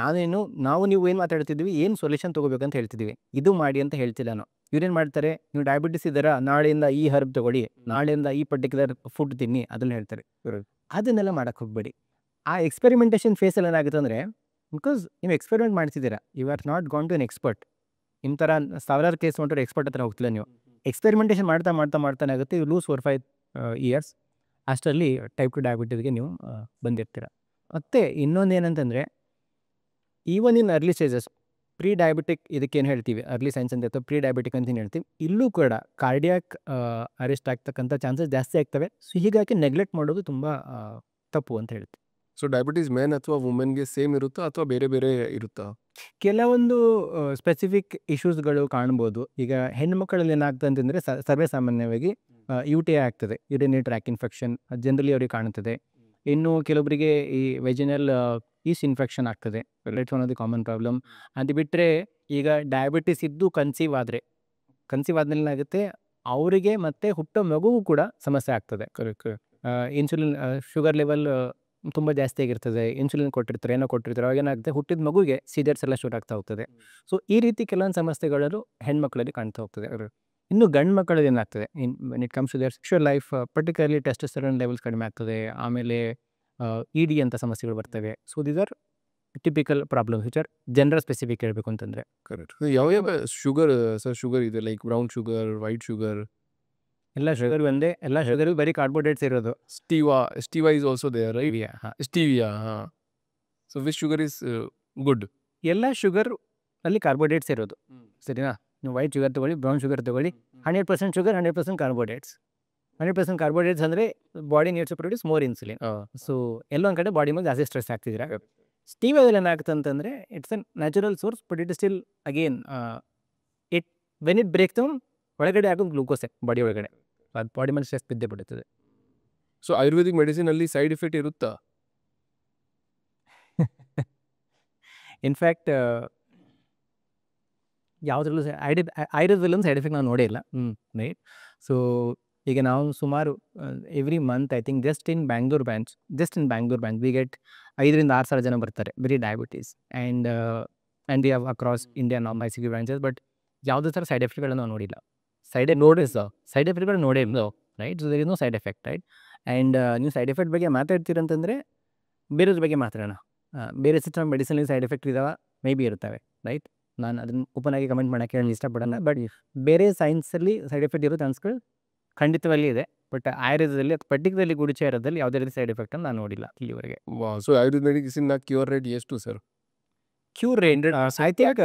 ನಾವು ನೀವು ಏನು ಮಾತಾಡ್ತಿದ್ವಿ, ಏನು ಸೊಲ್ಯೂಷನ್ ತೊಗೋಬೇಕಂತ ಹೇಳ್ತಿದ್ವಿ, ಇದು ಮಾಡಿ ಅಂತ ಹೇಳ್ತಿಲ್ಲ ನಾವು. ಇವ್ರೇನು ಮಾಡ್ತಾರೆ, ನೀವು ಡಯಾಬಿಟಿಸ್ ಇದ್ದಾರಾ, ನಾಳೆಯಿಂದ ಈ ಹರ್ಬ್ ತೊಗೊಳ್ಳಿ, ನಾಳೆಯಿಂದ ಈ ಪರ್ಟಿಕ್ಯುಲರ್ ಫುಡ್ ತಿನ್ನಿ, ಅದನ್ನ ಹೇಳ್ತಾರೆ. ಅದನ್ನೆಲ್ಲ ಮಾಡೋಕ್ಕೆ ಹೋಗ್ಬೇಡಿ. ಆ ಎಕ್ಸ್ಪೆರಿಮೆಂಟೇಷನ್ ಫೇಸಲ್ಲಿ ಏನಾಗುತ್ತೆ ಅಂದರೆ, ಬಿಕಾಸ್ ನೀವು ಎಕ್ಸ್ಪೆರಿಮೆಂಟ್ ಮಾಡ್ತಿದ್ದೀರಾ, you are not gone to an expert. ನಿಮ್ಮ ಥರ ಸಾವಿರಾರು ಕೇಸ್ ನೋಡ್ರೆ ಎಕ್ಸ್ಪರ್ಟ್ ಹತ್ರ ಹೋಗ್ತಿಲ್ಲ ನೀವು. ಎಕ್ಸ್ಪೆರಿಮೆಂಟೇಷನ್ ಮಾಡ್ತಾ ಆಗುತ್ತೆ, ಯು ಲೂಸ್ 4-5 ಇಯರ್ಸ್. ಅಷ್ಟರಲ್ಲಿ ಟೈಪ್ 2 ಡಯಾಬಿಟಿಸ್ಗೆ ನೀವು ಬಂದಿರ್ತೀರ. ಮತ್ತು ಇನ್ನೊಂದು ಏನಂತಂದರೆ, even in early stages pre diabetic, ಇದಕ್ಕೇನು ಹೇಳ್ತೀವಿ ಅರ್ಲಿ ಸೈನ್ಸ್ ಅಂತ ಇರ್ತವೆ, ಪ್ರೀ ಡಯಾಬಿಟಿಕ್ ಅಂತ ಹೇಳ್ತೀವಿ, ಇಲ್ಲೂ ಕೂಡ ಕಾರ್ಡಿಯಾಕ್ ಅರೆಸ್ಟ್ ಆಗ್ತಕ್ಕಂಥ ಚಾನ್ಸಸ್ ಜಾಸ್ತಿ ಆಗ್ತವೆ. ಸೊ ಹೀಗಾಗಿ ನೆಗ್ಲೆಕ್ಟ್ ಮಾಡೋದು ತುಂಬ ತಪ್ಪು ಅಂತ ಹೇಳ್ತೀವಿ. ಸೊ ಡಯಾಬಿಟೀಸ್ ಮೆನ್ ಅಥವಾ ವುಮೆನ್ಗೆ ಸೇಮ್ ಇರುತ್ತಾ ಅಥವಾ ಬೇರೆ ಬೇರೆ ಇರುತ್ತಾ? ಕೆಲವೊಂದು ಸ್ಪೆಸಿಫಿಕ್ ಇಶ್ಯೂಸ್ಗಳು ಕಾಣ್ಬೋದು. ಈಗ ಹೆಣ್ಣುಮಕ್ಕಳಲ್ಲಿ ಏನಾಗ್ತದೆ ಅಂತಂದರೆ, ಸರ್ವೇ ಸಾಮಾನ್ಯವಾಗಿ UTI ಆಗ್ತದೆ, ಯುರಿನರಿ ಟ್ರ್ಯಾಕ್ ಇನ್ಫೆಕ್ಷನ್, ಜನರಲಿ ಅವ್ರಿಗೆ ಕಾಣುತ್ತದೆ. ಇನ್ನು ಕೆಲವರಿಗೆ ಈ ವೆಜಿನಲ್ ಈಸ್ಟ್ ಇನ್ಫೆಕ್ಷನ್ ಆಗ್ತದೆ, it's one of the common problem. ಅದು ಬಿಟ್ಟರೆ ಈಗ ಡಯಾಬಿಟಿಸ್ ಇದ್ದು ಕನ್ಸೀವ್ ಆದ್ಮೇಲೆ ಏನಾಗುತ್ತೆ, ಅವರಿಗೆ ಮತ್ತು ಹುಟ್ಟೋ ಮಗುವು ಕೂಡ ಸಮಸ್ಯೆ ಆಗ್ತದೆ. ಇನ್ಸುಲಿನ್ ಶುಗರ್ ಲೆವೆಲ್ ತುಂಬ ಜಾಸ್ತಿ ಆಗಿರ್ತದೆ, ಇನ್ಸುಲಿನ್ ಕೊಟ್ಟಿರ್ತಾರೆ, ಏನೋ ಕೊಟ್ಟಿರ್ತಾರೆ, ಅವಾಗ ಏನಾಗುತ್ತೆ, ಹುಟ್ಟಿದ ಮಗುಗೆ ಸೀಜರ್ಸ್ ಎಲ್ಲ ಶುರು ಆಗ್ತಾ ಹೋಗ್ತದೆ. ಸೊ ಈ ರೀತಿ ಕೆಲವೊಂದು ಸಮಸ್ಯೆಗಳು ಹೆಣ್ಮಕ್ಳಲ್ಲಿ ಕಾಣ್ತಾ ಹೋಗ್ತದೆ. ಇನ್ನು ಗಂಡು ಮಕ್ಕಳಲ್ಲಿ ಏನಾಗ್ತದೆ, when it comes to their sexual life, particularly testosterone levels ಕಡಿಮೆ ಆಗ್ತದೆ, ಆಮೇಲೆ ED ಅಂತ ಸಮಸ್ಯೆಗಳು ಬರ್ತವೆ. So these are typical problems which are general specific ಹೇಳ್ಬೇಕು ಅಂತಂದರೆ. ಕರೆಕ್ಟ್. ಯಾವ ಶುಗರ್ ಇದೆ, like brown sugar, white sugar? ಎಲ್ಲ ಶುಗರ್ ಒಂದೇ, ಎಲ್ಲ ಶುಗರ್ ಬರೀ ಕಾರ್ಬೋಹೈಡ್ರೇಟ್ಸ್ ಇರೋದು. Stevia is also there, right? Stevia, so which sugar is good? ಎಲ್ಲ ಶುಗರ್ ಅಲ್ಲಿ ಕಾರ್ಬೋಹೈಡ್ರೇಟ್ಸ್ ಇರೋದು, ಸರಿನಾ? ನೀವು ವೈಟ್ ಶುಗರ್ ತೊಗೊಳ್ಳಿ, ಬ್ರೌನ್ ಶುಗರ್ ತೊಗೊಳ್ಳಿ, 100% ಶುಗರ್, 100% ಕಾರ್ಬೋಹೈಡ್ರೇಟ್ಸ್. 100% ಕಾರ್ಬೋಹೈಡ್ರೇಟ್ಸ್ ಅಂದರೆ body needs to produce more insulin. So ಎಲ್ಲೊಂದು ಕಡೆ ಬಾಡಿ ಮೇಲೆ ಜಾಸ್ತಿ ಸ್ಟ್ರೆಸ್ ಆಗ್ತಿದ್ದೀರಾ. ಸ್ಟೀವಿಯಾದಲ್ಲಿ ಏನಾಗುತ್ತೆ ಅಂತಂದರೆ, it's a natural source, but it is still again when it break down ಒಳಗಡೆ ಆಗೋದು ಗ್ಲೂಕೋಸೆ ಬಾಡಿ ಒಳಗಡೆ, ಅದು ಬಾಡಿ ಮೇಲೆ ಸ್ಟ್ರೆಸ್ ಬಿದ್ದೇ ಬಿಡುತ್ತದೆ. ಸೊ ಆಯುರ್ವೇದಿಕ್ ಮೆಡಿಸಿನಲ್ಲಿ ಸೈಡ್ ಎಫೆಕ್ಟ್ ಇರುತ್ತಾ? ಇನ್ಫ್ಯಾಕ್ಟ್ ಯಾವುದ್ರಲ್ಲೂ ಆಯುರ್ವೇದದಲ್ಲೊಂದು ಸೈಡ್ ಎಫೆಕ್ಟ್ ನಾವು ನೋಡೇ ಇಲ್ಲ. ರೈಟ್. ಸೊ ಈಗ ನಾವು ಸುಮಾರು every month I think just in Bangalore branch we get 5,000-6,000 ಜನ ಬರ್ತಾರೆ very diabetes. And we have across India ನಾವು ICU ಬ್ರಾಂಚಸ್. ಬಟ್ ಯಾವುದೇ ಥರ ಸೈಡ್ ಎಫೆಕ್ಟ್ಗಳನ್ನು ನಾವು ನೋಡಿಲ್ಲ. ಸೈಡ್ ಎಫೆಕ್ಟ್ಗಳು ನೋಡೇ ಇಲ್ಲ, right? So there is no side effect, right? And ನೀವು ಸೈಡ್ ಎಫೆಕ್ಟ್ ಬಗ್ಗೆ ಮಾತಾಡ್ತೀರಂತಂದರೆ ಬೇರೆಯವ್ರ ಬಗ್ಗೆ ಮಾತಾಡೋಣ. ಬೇರೆ ಸಿಸ್ಟಮ್ ಮೆಡಿಸಿನಲ್ಲಿ ಸೈಡ್ ಎಫೆಕ್ಟ್ ಇದಾವೆ, ಮೇ ಬಿ ಇರ್ತವೆ, ರೈಟ್? ನಾನು ಅದನ್ನು ಓಪನ್ ಆಗಿ ಕಮೆಂಟ್ ಮಾಡೋಕ್ಕೆ ಹೇಳಿ ಇಷ್ಟಪಡೋಣ. ಬಟ್ ಬೇರೆ ಸೈನ್ಸಲ್ಲಿ ಸೈಡ್ ಎಫೆಕ್ಟ್ ಇರೋ ಚಾನ್ಸ್ಗಳು ಖಂಡಿತವಾಗಿ ಇದೆ. ಬಟ್ ಆಯುರ್ವೇದದಲ್ಲಿ ಪರ್ಟಿಕ್ಯುಲರ್ಲಿ ಗುಡಿಚೇರದಲ್ಲಿ ಯಾವುದೇ ರೀತಿ ಸೈಡ್ ಎಫೆಕ್ಟನ್ನು ನಾನು ನೋಡಿಲ್ಲ ಇಲ್ಲಿವರೆಗೆ. ಸೊ ಆಯುರ್ವೇದ ಮೆಡಿಸಿನ್ನ ಕ್ಯೂರ್ ರೇಟ್ ಎಷ್ಟು sir? Cure rate I think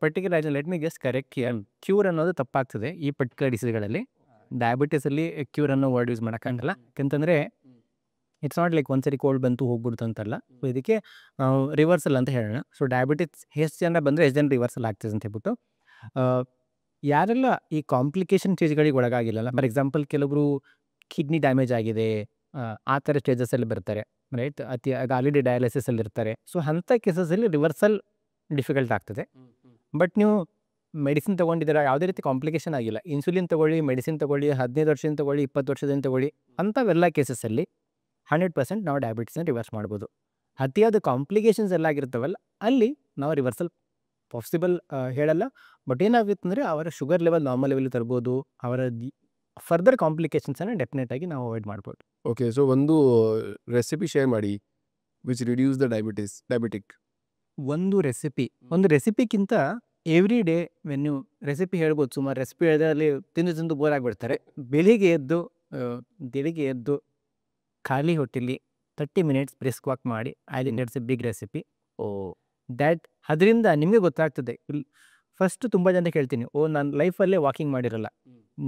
particular, let me guess correct here. Cure ಅನ್ನೋದು ತಪ್ಪಾಗ್ತದೆ ಈ ಪರ್ಟಿಕ್ಯುಲರ್ ಡಿಸೀಸ್ಗಳಲ್ಲಿ. ಡಯಾಬಿಟೀಸಲ್ಲಿ ಕ್ಯೂರ್ ಅನ್ನೋ ವರ್ಡ್ ಯೂಸ್ ಮಾಡೋಕ್ಕಾಗಲ್ಲ, ಯಾಕಂತಂದರೆ ಇಟ್ಸ್ ನಾಟ್ ಲೈಕ್ ಒಂದ್ಸರಿ ಕೋಲ್ಡ್ ಬಂತು ಹೋಗ್ಬಿಡ್ತು ಅಂತಲ್ಲ. ಸೊ ಇದಕ್ಕೆ ರಿವರ್ಸಲ್ ಅಂತ ಹೇಳೋಣ. ಸೊ ಡಯಾಬಿಟಿಸ್ ಎಷ್ಟು ಜನ ಬಂದರೆ ಎಷ್ಟು ಜನ ರಿವರ್ಸಲ್ ಆಗ್ತದೆ ಅಂತ ಹೇಳ್ಬಿಟ್ಟು, ಯಾರೆಲ್ಲ ಈ ಕಾಂಪ್ಲಿಕೇಶನ್ ಸ್ಟೇಜ್ಗಳಿಗೆ ಒಳಗಾಗಿಲ್ಲಲ್ಲ, ಫಾರ್ ಎಕ್ಸಾಂಪಲ್ ಕೆಲವರು ಕಿಡ್ನಿ ಡ್ಯಾಮೇಜ್ ಆಗಿದೆ, ಆ ಥರ ಸ್ಟೇಜಸಲ್ಲಿ ಬರ್ತಾರೆ. ರೈಟ್, ಆಲ್ರೆಡಿ ಡಯಾಲಿಸಿಸಲ್ಲಿ ಇರ್ತಾರೆ. ಸೊ ಅಂಥ ಕೇಸಸಲ್ಲಿ ರಿವರ್ಸಲ್ ಡಿಫಿಕಲ್ಟ್ ಆಗ್ತದೆ. ಬಟ್ ನೀವು ಮೆಡಿಸಿನ್ ತೊಗೊಂಡಿದ್ದೀರಾ, ಯಾವುದೇ ರೀತಿ ಕಾಂಪ್ಲಿಕೇಶನ್ ಆಗಿಲ್ಲ, ಇನ್ಸುಲಿನ್ ತೊಗೊಳ್ಳಿ, ಮೆಡಿಸಿನ್ ತೊಗೊಳ್ಳಿ, 15 ವರ್ಷದಿಂದ ತೊಗೊಳ್ಳಿ, 20 ವರ್ಷದಿಂದ ತೊಗೊಳ್ಳಿ, ಅಂಥವೆಲ್ಲ ಕೇಸಸ್ಸಲ್ಲಿ 100% ನಾವು ಡಯಾಬಿಟಿಸ್ನ ರಿವರ್ಸ್ ಮಾಡ್ಬೋದು. ಅತಿಯಾದ ಕಾಂಪ್ಲಿಕೇಶನ್ಸ್ ಎಲ್ಲ ಆಗಿರ್ತಾವಲ್ಲ, ಅಲ್ಲಿ ನಾವು ರಿವರ್ಸಲ್ ಪಾಸಿಬಲ್ ಹೇಳಲ್ಲ. ಬಟ್ ಏನಾಗುತ್ತೆ ಅಂದರೆ ಅವರ ಶುಗರ್ ಲೆವೆಲ್ ನಾರ್ಮಲ್ ಲೆವೆಲ್ ತರ್ಬೋದು, ಅವರ ಫರ್ದರ್ ಕಾಂಪ್ಲಿಕೇಶನ್ಸನ್ನು ಡೆಫಿನೆಟ್ ಆಗಿ ನಾವು ಅವಾಯ್ಡ್ ಮಾಡ್ಬೋದು. ಓಕೆ, ಸೊ ಒಂದು ರೆಸಿಪಿ ಶೇರ್ ಮಾಡಿ ವಿಚ್ ರಿಡ್ಯೂಸ್ ದ ಡಯಾಬಿಟಿಕ್. ಒಂದು ರೆಸಿಪಿಗಿಂತ ಎವ್ರಿ ಡೇ ವೆನ್ ನೀವು ರೆಸಿಪಿ ಹೇಳ್ಬೋದು, ಸುಮಾರು ರೆಸಿಪಿ ಹೇಳಿದ್ರೆ ತಿಂದು ತಿಂದು ಬೋರ್ ಆಗಿಬಿಡ್ತಾರೆ. ಬೆಳಿಗ್ಗೆ ಎದ್ದು ಖಾಲಿ ಹೊಟ್ಟೆಲಿ 30 minutes ಬ್ರಿಸ್ಕ್ ವಾಕ್ ಮಾಡಿ, I think that's a big recipe. ಅದರಿಂದ ನಿಮಗೆ ಗೊತ್ತಾಗ್ತದೆ. ಫಸ್ಟ್ ತುಂಬ ಜನಕ್ಕೆ ಹೇಳ್ತೀನಿ, ನಾನು ಲೈಫಲ್ಲೇ ವಾಕಿಂಗ್ ಮಾಡಿರಲ್ಲ,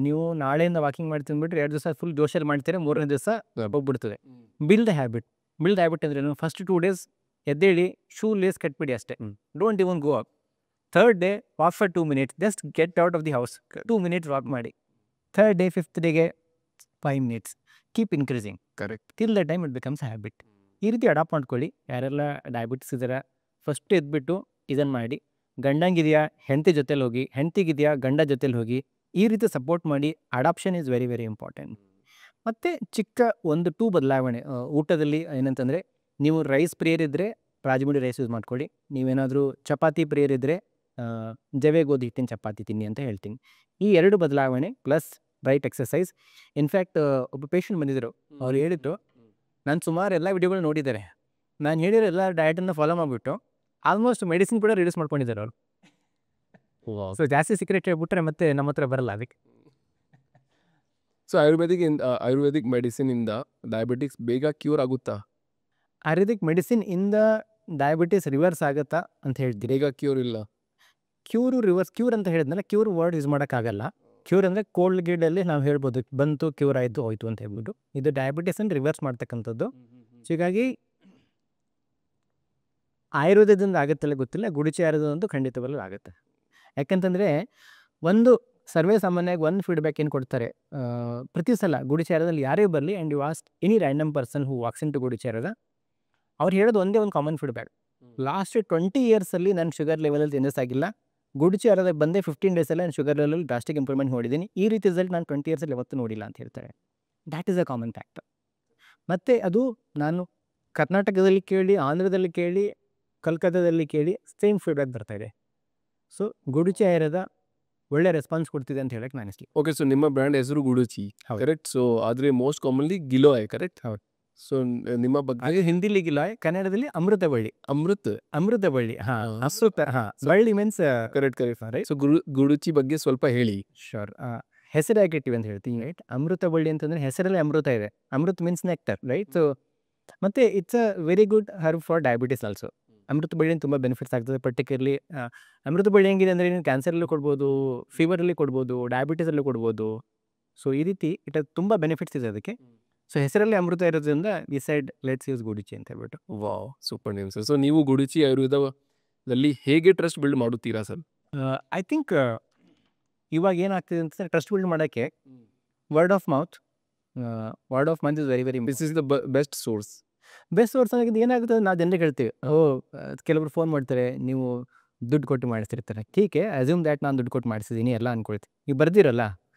ನೀವು ನಾಳೆಯಿಂದ ವಾಕಿಂಗ್ ಮಾಡ್ತೀನಿ ಬಿಟ್ರೆ 2 ದಿವಸ ಫುಲ್ ಜೋಶಲ್ಲಿ ಮಾಡ್ತೀರಾ, 3ನೇ ದಿವಸ ಹೋಗ್ಬಿಡ್ತದೆ. ಬಿಲ್ಡ್ ಹ್ಯಾಬಿಟ್ ಅಂದ್ರೆ ಫಸ್ಟ್ 2 days ಎದ್ದೇಳಿ ಶೂ ಲೇಸ್ ಕಟ್ಬಿಡಿ ಅಷ್ಟೇ, don't even go up. 3rd day walk for 2 minutes, just get out of the house, 2 minutes walk ಮಾಡಿ. 3rd day 5th ಡೇಗೆ 5 minutes, keep increasing. Correct. Till the time it becomes habit. ಈ ರೀತಿ adapt ಮಾಡ್ಕೊಳ್ಳಿ. ಯಾರೆಲ್ಲ diabetes ಇದ್ದಾರೆ first ಎದ್ಬಿಟ್ಟು ಇದನ್ನು ಮಾಡಿ. ಗಂಡಂಗಿದೆಯಾ ಹೆಂಡತಿ ಜೊತೆಲಿ ಹೋಗಿ, ಹೆಂಡತಿಗಿದೆಯಾ ಗಂಡ ಜೊತೆಲಿ ಹೋಗಿ, ಈ ರೀತಿ ಸಪೋರ್ಟ್ ಮಾಡಿ. Adoption is very very important. ಮತ್ತು ಚಿಕ್ಕ 1-2 ಬದಲಾವಣೆ ಊಟದಲ್ಲಿ ಏನಂತಂದರೆ, ನೀವು ರೈಸ್ ಪ್ರಿಯರಿದ್ದರೆ ರಾಜಮುಡಿ ರೈಸ್ ಯೂಸ್ ಮಾಡ್ಕೊಳ್ಳಿ. ನೀವೇನಾದರೂ ಚಪಾತಿ ಪ್ರಿಯರಿದ್ದರೆ ಜವೆ ಗೋಧಿ ಹಿಟ್ಟಿನ ಚಪಾತಿ ತಿನ್ನಿ ಅಂತ ಹೇಳ್ತೀನಿ. ಈ 2 ಬದಲಾವಣೆ ಪ್ಲಸ್ ರೈಟ್ ಎಕ್ಸಸೈಸ್. ಇನ್ಫ್ಯಾಕ್ಟ್ ಒಬ್ಬ ಪೇಷಂಟ್ ಬಂದಿದ್ದರು, ಅವ್ರು ಹೇಳಿದ್ರು, ನಾನು ಸುಮಾರು ಎಲ್ಲ ವಿಡಿಯೋಗಳು ನೋಡಿದ್ದಾರೆ, ನಾನು ಹೇಳಿರೋ ಎಲ್ಲ ಡಯಟನ್ನು ಫಾಲೋ ಮಾಡಿಬಿಟ್ಟು ಆಲ್ಮೋಸ್ಟ್ ಮೆಡಿಸಿನ್ ಕೂಡ ರಿಡ್ಯೂಸ್ ಮಾಡ್ಕೊಂಡಿದ್ದಾರೆ ಅವರು. ಸೊ ಜಾಸ್ತಿ ಸೀಕ್ರೆಟ್ ಹೇಳ್ಬಿಟ್ರೆ ಮತ್ತೆ ನಮ್ಮ ಹತ್ರ ಬರಲ್ಲ ಅದಕ್ಕೆ. ಸೊ ಆಯುರ್ವೇದಿಕ್ ಮೆಡಿಸಿನಿಂದ ಡಯಾಬಿಟಿಕ್ಸ್ ಬೇಗ ಕ್ಯೂರ್ ಆಗುತ್ತಾ? ಆಯುರ್ವೇದಿಕ್ ಮೆಡಿಸಿನ್ ಇಂದ ಡಯಾಬಿಟಿಸ್ ರಿವರ್ಸ್ ಆಗುತ್ತಾ ಅಂತ ಹೇಳ್ತೀರಿ? ಬೇಗ ಕ್ಯೂರ್ ಇಲ್ಲ. ಕ್ಯೂರ್ ಅಂತ ಹೇಳಿದ್ನಲ್ಲ, ಕ್ಯೂರ್ ವರ್ಡ್ ಯೂಸ್ ಮಾಡೋಕ್ಕಾಗಲ್ಲ. ಕ್ಯೂರ್ ಅಂದರೆ ಕೋಲ್ಡ್ ಗೀಡಲ್ಲಿ ನಾವು ಹೇಳ್ಬೋದು, ಬಂತು ಕ್ಯೂರ್ ಆಯಿತು ಹೋಯ್ತು ಅಂತ ಹೇಳ್ಬಿಟ್ಟು. ಇದು ಡಯಾಬಿಟಿಸನ್ನು ರಿವರ್ಸ್ ಮಾಡ್ತಕ್ಕಂಥದ್ದು. ಹೀಗಾಗಿ ಆಯುರ್ವೇದದಿಂದ ಆಗುತ್ತಲ್ಲ ಗೊತ್ತಿಲ್ಲ, ಗುಡಿಚಿ ಆಯುರ್ವೇದಂತೂ ಖಂಡಿತವಲ್ಲೂ ಆಗುತ್ತೆ. ಯಾಕಂತಂದರೆ ಒಂದು ಸರ್ವೇ ಸಾಮಾನ್ಯವಾಗಿ ಒಂದು ಫೀಡ್ಬ್ಯಾಕ್ ಏನು ಕೊಡ್ತಾರೆ, ಪ್ರತಿ ಸಲ ಗುಡಿಚಿ ಆಯುರ್ವೇದದಲ್ಲಿ ಯಾರೇ ಬರಲಿ and you ask any random person who walks in to Guduchi Ayurveda, ಅವ್ರು ಹೇಳೋದು ಒಂದೇ ಒಂದು ಕಾಮನ್ ಫೀಡ್ಬ್ಯಾಕ್, ಲಾಸ್ಟ್ 20 years ನನ್ನ ಶುಗರ್ ಲೆವೆಲಲ್ಲಿ ಚೇಂಜಸ್ ಆಗಿಲ್ಲ, ಗುಡಿಚಿ ಆಯುರ್ವೇದಕ್ಕೆ ಬಂದೆ 15 days ನಾನು ಶುಗರ್ ಲೆವೆಲ್ ಡ್ರಾಸ್ಟಿಕ್ ಇಂಪ್ರೂವ್ಮೆಂಟ್ ನೋಡಿದ್ದೀನಿ, ಈ ರೀತಿ ರಿಸಲ್ಟ್ ನಾನು 20 years ಯಾವತ್ತೂ ನೋಡಿಲ್ಲ ಅಂತ ಹೇಳ್ತಾರೆ. That is a common fact. ಮತ್ತು ಅದು ನಾನು ಕರ್ನಾಟಕದಲ್ಲಿ ಕೇಳಿ, ಆಂಧ್ರದಲ್ಲಿ ಕೇಳಿ, ಕಲ್ಕತ್ತಾದಲ್ಲಿ ಕೇಳಿ ಸೇಮ್ ಫೀಡ್ಬ್ಯಾಕ್ ಬರ್ತಾಯಿದೆ. ಸೊ ಗುಡಿಚಿ ಆಯುರ್ವೇದ ಒಳ್ಳೆ ರೆಸ್ಪಾನ್ಸ್ ಕೊಡ್ತಿದೆ ಅಂತ ಹೇಳಕ್ಕೆ ನಾನು ಇಷ್ಟ. ಓಕೆ, ಸೊ ನಿಮ್ಮ ಬ್ರ್ಯಾಂಡ್ ಹೆಸರು ಗುಡುಚಿ, ಕರೆಕ್ಟ್? ಸೊ ಆದರೆ ಮೋಸ್ಟ್ ಕಾಮನ್ಲಿ ಗಿಲೋಯ್, ಕರೆಕ್ಟ್? ಹೌದು. ಸೊ ನಿಮ್ಮ ಬಗ್ಗೆ ಹಾಗೆ ಹಿಂದಿಲಿ ಗಿಲಾಯ್, ಕನ್ನಡದಲ್ಲಿ ಅಮೃತಬಳ್ಳಿ. ಅಮೃತಬಳ್ಳಿ, ಬಳ್ಳಿ ಮೀನ್ಸ್ ಕರೆಕ್ಟ್. ರೈಟ್. ಸೊ ಗುಡುಚಿ ಬಗ್ಗೆ ಸ್ವಲ್ಪ ಹೇಳಿ. ಶೋರ್. ಹೆಸರು ಯಾಕಿಟ್ಟಿವಿ ಅಂತ ಹೇಳ್ತೀನಿ, ರೈಟ್? ಅಮೃತಬಳ್ಳಿ ಅಂತಂದರೆ ಹೆಸರಲ್ಲಿ ಅಮೃತ ಇದೆ, amrita means nectar, right? So ಮತ್ತು it's a very good herb for diabetes also. ಅಮೃತ ಬಳ್ಳಿಯಿಂದ ತುಂಬ ಬೆನಿಫಿಟ್ಸ್ ಆಗ್ತದೆ. ಪರ್ಟಿಕ್ಯುಲರ್ಲಿ ಅಮೃತ ಬಳ್ಳಿ ಹೆಂಗಿದೆ ಅಂದರೆ, ನೀವು ಕ್ಯಾನ್ಸರಲ್ಲೂ ಕೊಡ್ಬೋದು, ಫೀವರಲ್ಲಿ ಕೊಡ್ಬೋದು, ಡಯಾಬಿಟಿಸಲ್ಲೂ ಕೊಡ್ಬೋದು. ಸೊ ಈ ರೀತಿ ತುಂಬ ಬೆನಿಫಿಟ್ಸ್ ಇದೆ ಅದಕ್ಕೆ. ಸೊ ಹೆಸರಲ್ಲಿ ಅಮೃತ ಇರೋದ್ರಿಂದ ಈ ಸೈಡ್ ಲೆಟ್ಸ್ ಯೂಸ್ ಗುಡಿಚಿ ಅಂತ ಹೇಳ್ಬಿಟ್ಟು. Wow, super name sir. So ನೀವು ಗುಡುಚಿ ಆಯುರ್ವೇದದಲ್ಲಿ ಹೇಗೆ ಟ್ರಸ್ಟ್ ಬಿಲ್ಡ್ ಮಾಡುತ್ತೀರಾ ಸರ್? ಐ ಥಿಂಕ್ ಇವಾಗ ಏನಾಗ್ತಿದೆ ಅಂತ ಟ್ರಸ್ಟ್ ಬಿಲ್ಡ್ ಮಾಡೋಕ್ಕೆ word of mouth is very very this is the best source. ಆಗಿದ್ದು ಏನಾಗುತ್ತೆ, ನಾವು ಜನರಿಗೆ ಹೇಳ್ತೀವಿ, ಕೆಲವರು ಫೋನ್ ಮಾಡ್ತಾರೆ, ನೀವು ದುಡ್ಡು ಕೊಟ್ಟು ಮಾಡಿಸ್ತಿರ್ತಾರೆ. ಟೀಕೆ, ಅಸ್ಯೂಮ್ ದ್ಯಾಟ್ ನಾನು ದುಡ್ಡು ಕೊಟ್ಟು ಮಾಡಿಸಿದ್ದೀನಿ ಎಲ್ಲ ಅಂದ್ಕೊಳ್ತೀವಿ. ನೀವು ಬರ್ದಿರಲ್ಲ,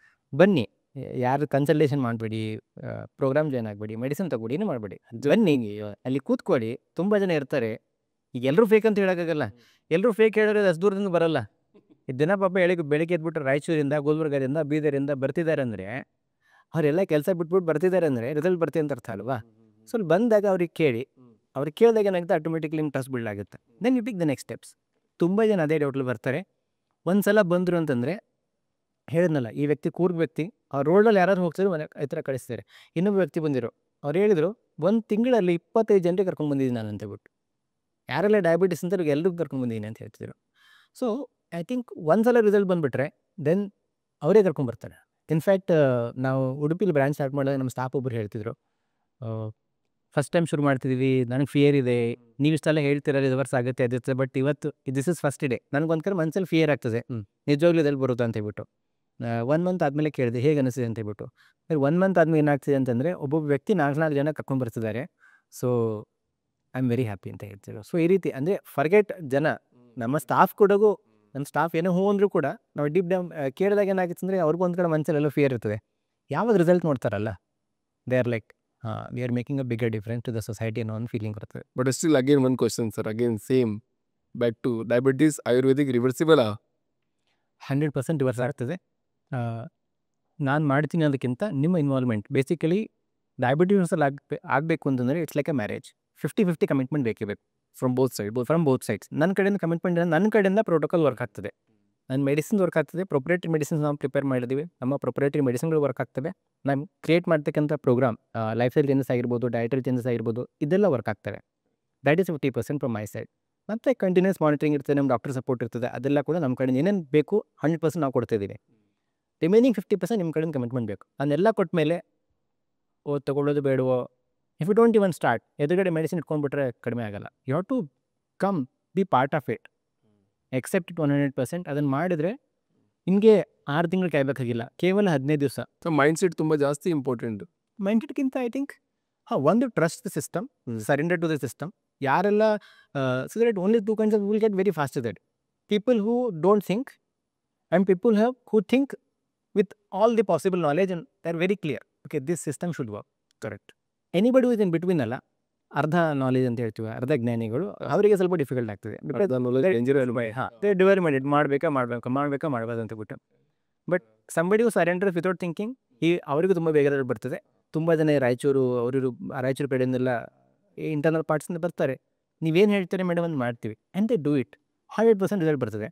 ಬನ್ನಿ, ಯಾರು ಕನ್ಸಲ್ಟೇಷನ್ ಮಾಡಬೇಡಿ, ಪ್ರೋಗ್ರಾಮ್ ಜಾಯ್ನ್ ಆಗಬೇಡಿ, ಮೆಡಿಸಿನ್ ತಗೊಳ್ಳಿ, ಏನು ಮಾಡಬೇಡಿ, ಬನ್ನಿ, ಅಲ್ಲಿ ಕೂತ್ಕೊಳ್ಳಿ. ತುಂಬ ಜನ ಇರ್ತಾರೆ, ಈಗ ಎಲ್ಲರೂ ಫೇಕ್ ಅಂತ ಹೇಳೋಕ್ಕಾಗಲ್ಲ, ಎಲ್ಲರೂ ಫೇಕ್ ಹೇಳಿದ್ರೆ ಅಷ್ಟು ದೂರದಿಂದ ಬರಲ್ಲ. ದಿನ ಪಾಪ ಬೆಳಿಗ್ಗೆ ಎದ್ಬಿಟ್ಟು ರಾಯಚೂರಿಂದ, ಗುಲ್ಬರ್ಗದಿಂದ, ಬೀದರಿಂದ ಬರ್ತಿದ್ದಾರೆ ಅಂದರೆ, ಅವರೆಲ್ಲ ಕೆಲಸ ಬಿಟ್ಬಿಟ್ಟು ಬರ್ತಿದ್ದಾರೆ ಅಂದರೆ ರಿಸಲ್ಟ್ ಬರ್ತೀವಿ ಅಂತ ಅರ್ಥ ಅಲ್ವಾ? ಸೊ ಬಂದಾಗ ಅವ್ರಿಗೆ ಕೇಳಿ, ಅವ್ರಿಗೆ ಕೇಳಿದಾಗ ಏನಾಗುತ್ತೆ, ಆಟೋಮೆಟಿಕ್ಲಿ ನಿಮ್ಗೆ ಟ್ರಸ್ಟ್ ಬಿಲ್ಡ್ ಆಗುತ್ತೆ. Then you pick the next steps. ತುಂಬ ಜನ ಅದೇ ಡೌಟ್ಲಿ ಬರ್ತಾರೆ. ಒಂದು ಸಲ ಬಂದರು ಅಂತಂದರೆ ಹೇಳಿದ್ನಲ್ಲ, ಈ ವ್ಯಕ್ತಿ ಕೂರ್ಗ್ ವ್ಯಕ್ತಿ, ಆ ರೋಡಲ್ಲಿ ಯಾರು ಹೋಗ್ತಾರೆ ಈ ಥರ ಕಳಿಸ್ತಾರೆ. ಇನ್ನೊಬ್ಬ ವ್ಯಕ್ತಿ ಬಂದಿರು, ಅವ್ರು ಹೇಳಿದರು, 1 ತಿಂಗಳಲ್ಲಿ 25 ಜನರಿಗೆ ಕರ್ಕೊಂಡು ಬಂದಿದ್ದೀನಿ ನಾನು ಅಂತೇಳ್ಬಿಟ್ಟು. ಯಾರೆಲ್ಲ ಡಯಾಬಿಟಿಸ್ ಅಂತ ಎಲ್ರಿಗೂ ಕರ್ಕೊಂಡು ಬಂದಿದ್ದೀನಿ ಅಂತ ಹೇಳ್ತಿದ್ರು. ಸೊ ಐ ಥಿಂಕ್ ಒಂದ್ಸಲ ರಿಸಲ್ಟ್ ಬಂದುಬಿಟ್ರೆ ದೆನ್ ಅವರೇ ಕರ್ಕೊಂಡ್ಬರ್ತಾರೆ. ಇನ್ಫ್ಯಾಕ್ಟ್ ನಾವು ಉಡುಪಿಲಿ ಬ್ರ್ಯಾಂಚ್ ಸ್ಟಾರ್ಟ್ ಮಾಡಿದಾಗ ನಮ್ಮ ಸ್ಟಾಫ್ ಒಬ್ಬರು ಹೇಳ್ತಿದ್ರು, ಫಸ್ಟ್ ಟೈಮ್ ಶುರು ಮಾಡ್ತಿದ್ದೀವಿ, ನನಗೆ ಫಿಯರ್ ಇದೆ, ನೀವು ಇಷ್ಟೆಲ್ಲ ಹೇಳ್ತೀರ ರಿವರ್ಸ್ ಆಗುತ್ತೆ ಅದಿರುತ್ತೆ, ಬಟ್ ಇವತ್ತು ದಿಸ್ ಇಸ್ ಫಸ್ಟ್ ಡೇ, ನನಗೊಂದು ಮನಸ್ಸಲ್ಲಿ ಫಿಯರ್ ಆಗ್ತದೆ, ನಿಜವಾಗ್ಲೂ ಇದೆಲ್ಲಿ ಬರುತ್ತೆ ಅಂತ ಹೇಳ್ಬಿಟ್ಟು. 1 month ಆದಮೇಲೆ ಕೇಳಿದೆ ಹೇಗೆ ಅನಿಸಿದೆ ಅಂತ ಹೇಳ್ಬಿಟ್ಟು. 1 month ಆದಮೇಲೆ ಏನಾಗ್ತಿದೆ ಅಂತಂದರೆ, ಒಬ್ಬೊಬ್ಬ ವ್ಯಕ್ತಿ 4 ಜನ ಕರ್ಕೊಂಡ್ಬರ್ತಿದ್ದಾರೆ. So I am very happy ಅಂತ ಹೇಳ್ತೀವಿ. ಸೊ ಈ ರೀತಿ ಅಂದರೆ ಫರ್ಗೆಟ್ ಜನ, ನಮ್ಮ ಸ್ಟಾಫ್ ಕೂಡಗೂ ನಮ್ಮ ಸ್ಟಾಫ್ ಏನೋ ಹೂ ಅಂದರೂ ಕೂಡ ನಾವು ಡೀಪ್ ಡೌನ್ ಕೇಳಿದಾಗ ಏನಾಗುತ್ತೆ ಅಂದರೆ ಅವ್ರಿಗೂ ಒಂದು ಕಡೆ ಮನಸ್ಸಲ್ಲೆಲ್ಲೋ ಫಿಯರ್ ಇರ್ತದೆ. ಯಾವಾಗ ರಿಸಲ್ಟ್ ನೋಡ್ತಾರಲ್ಲ they are like we are making a bigger difference to the society ಅನ್ನೋ ಒಂದು ಫೀಲಿಂಗ್ ಬರ್ತದೆ. But still again one question sir, again same back to diabetes Ayurvedic reversible 100% reverse ಆಗ್ತದೆ. ನಾನು ಮಾಡ್ತೀನಿ ಅದಕ್ಕಿಂತ ನಿಮ್ಮ ಇನ್ವಾಲ್ವ್ಮೆಂಟ್ ಬೇಸಿಕಲಿ ಡಯಾಬಿಟೀಸಲ್ಲಿ ಆಗಬೇಕು ಅಂತಂದರೆ it's like A marriage. 50-50 commitment ಬೇಕೇ ಬೇಕು ಫ್ರಮ್ ಬೋತ್ ಸೈಡ್ಸ್. ನನ್ನ ಕಡೆಯಿಂದ ಕಮಿಟ್ಮೆಂಟ್ ನನ್ನ ಕಡೆಯಿಂದ ಪ್ರೋಟೋಕಾಲ್ ವರ್ಕ್ ಆಗ್ತದೆ, ನನ್ನ ಮೆಡಿಸಿನ್ಸ್ ವರ್ಕ್ ಆಗ್ತದೆ, ಪ್ರೊಪ್ರೇಟರಿ ಮೆಡಿಸಿನ್ಸ್ ನಾವು ಪ್ರಿಪೇರ್ ಮಾಡಿದ್ದೀವಿ, ನಮ್ಮ ಪ್ರೊಪ್ರೇಟರಿ ಮೆಡಿಸಿನ್ಗಳು ವರ್ಕ್ ಆಗ್ತವೆ, ನಾನು ಕ್ರಿಯೇಟ್ ಮಾಡ್ತಕ್ಕಂಥ ಪ್ರೋಗ್ರಾಮ್ ಲೈಫ್ ಸ್ಟೈಲ್ ಚೇಂಜಸ್ ಆಗಿರ್ಬೋದು, ಡಯಟರಿ ಚೇಂಜಸ್ ಆಗಿರ್ಬೋದು, ಇದೆಲ್ಲ ವರ್ಕ್ ಆಗ್ತವೆ. That is 50% from my side. ಮತ್ತು ಕಂಟಿನ್ಯೂಸ್ ಮಾನಿಟರಿಂಗ್ ಇರ್ತದೆ, ನಮ್ಮ ಡಾಕ್ಟರ್ ಸಪೋರ್ಟ್ ಇರ್ತದೆ, ಅದೆಲ್ಲ ಕೂಡ ನಮ್ಮ ಕಡೆಯಿಂದ ಏನೇನು ಬೇಕು 100% ನಾವು ಕೊಡ್ತಾಯಿದ್ದೀವಿ. ರಿಮೈನಿಂಗ್ 50% ನಿಮ್ಮ ಕಡೆಯಿಂದ ಕಮಿಟ್ಮೆಂಟ್ ಬೇಕು. ಅದನ್ನೆಲ್ಲ ಕೊಟ್ಟ ಮೇಲೆ ತೊಗೊಳ್ಳೋದು ಬೇಡವೋ, if you don't even start, ಎದುರುಗಡೆ ಮೆಡಿಸಿನ್ ಇಟ್ಕೊಂಡ್ಬಿಟ್ರೆ ಕಡಿಮೆ ಆಗಲ್ಲ. You have to come be part of it, accept it 100%. ಅದನ್ನು ಮಾಡಿದರೆ ನಿಮಗೆ 6 ತಿಂಗಳು ಕಾಯಬೇಕಾಗಿಲ್ಲ, ಕೇವಲ 15 ದಿವಸ. ಸೊ ಮೈಂಡ್ ಸೆಟ್ ತುಂಬ ಜಾಸ್ತಿ ಇಂಪಾರ್ಟೆಂಟ್. ಮೈಂಡ್ ಸೆಟ್ಗಿಂತ ಐ ಥಿಂಕ್ ಒಂದು trust the system, surrender to the system. ಯಾರೆಲ್ಲ so that only 2 kinds of will get very fast that people who don't think and people who think with all the possible knowledge and they're very clear, okay, this system should work. Correct. Anybody with in between ಅಲ್ಲ, ಅರ್ಧ knowledge ಅಂತ ಹೇಳ್ತೀವಿ, ಅರ್ಧ ಜ್ಞಾನಿಗಳು, ಅವರಿಗೆ ಸ್ವಲ್ಪ difficult ಆಗ್ತದೆ. Divide ಮಾಡಿಟ್ ಮಾಡಬಾರ್ದು ಅಂತ ಬಿಟ್ಟು. But somebody who surrender without thinking, ಅವರಿಗೂ ತುಂಬ ಬೇಗ ಬರ್ತದೆ. ತುಂಬ ಜನ ರಾಯಚೂರು ಕಡೆಯಿಂದೆಲ್ಲ ಇಂಟರ್ನಲ್ ಪಾರ್ಟ್ಸಿಂದ ಬರ್ತಾರೆ, ನೀವೇನು ಹೇಳ್ತೀರಿ ಮೇಡಮ್ ಅಂತ ಮಾಡ್ತೀವಿ, and they do it. 100% result ಬರ್ತದೆ.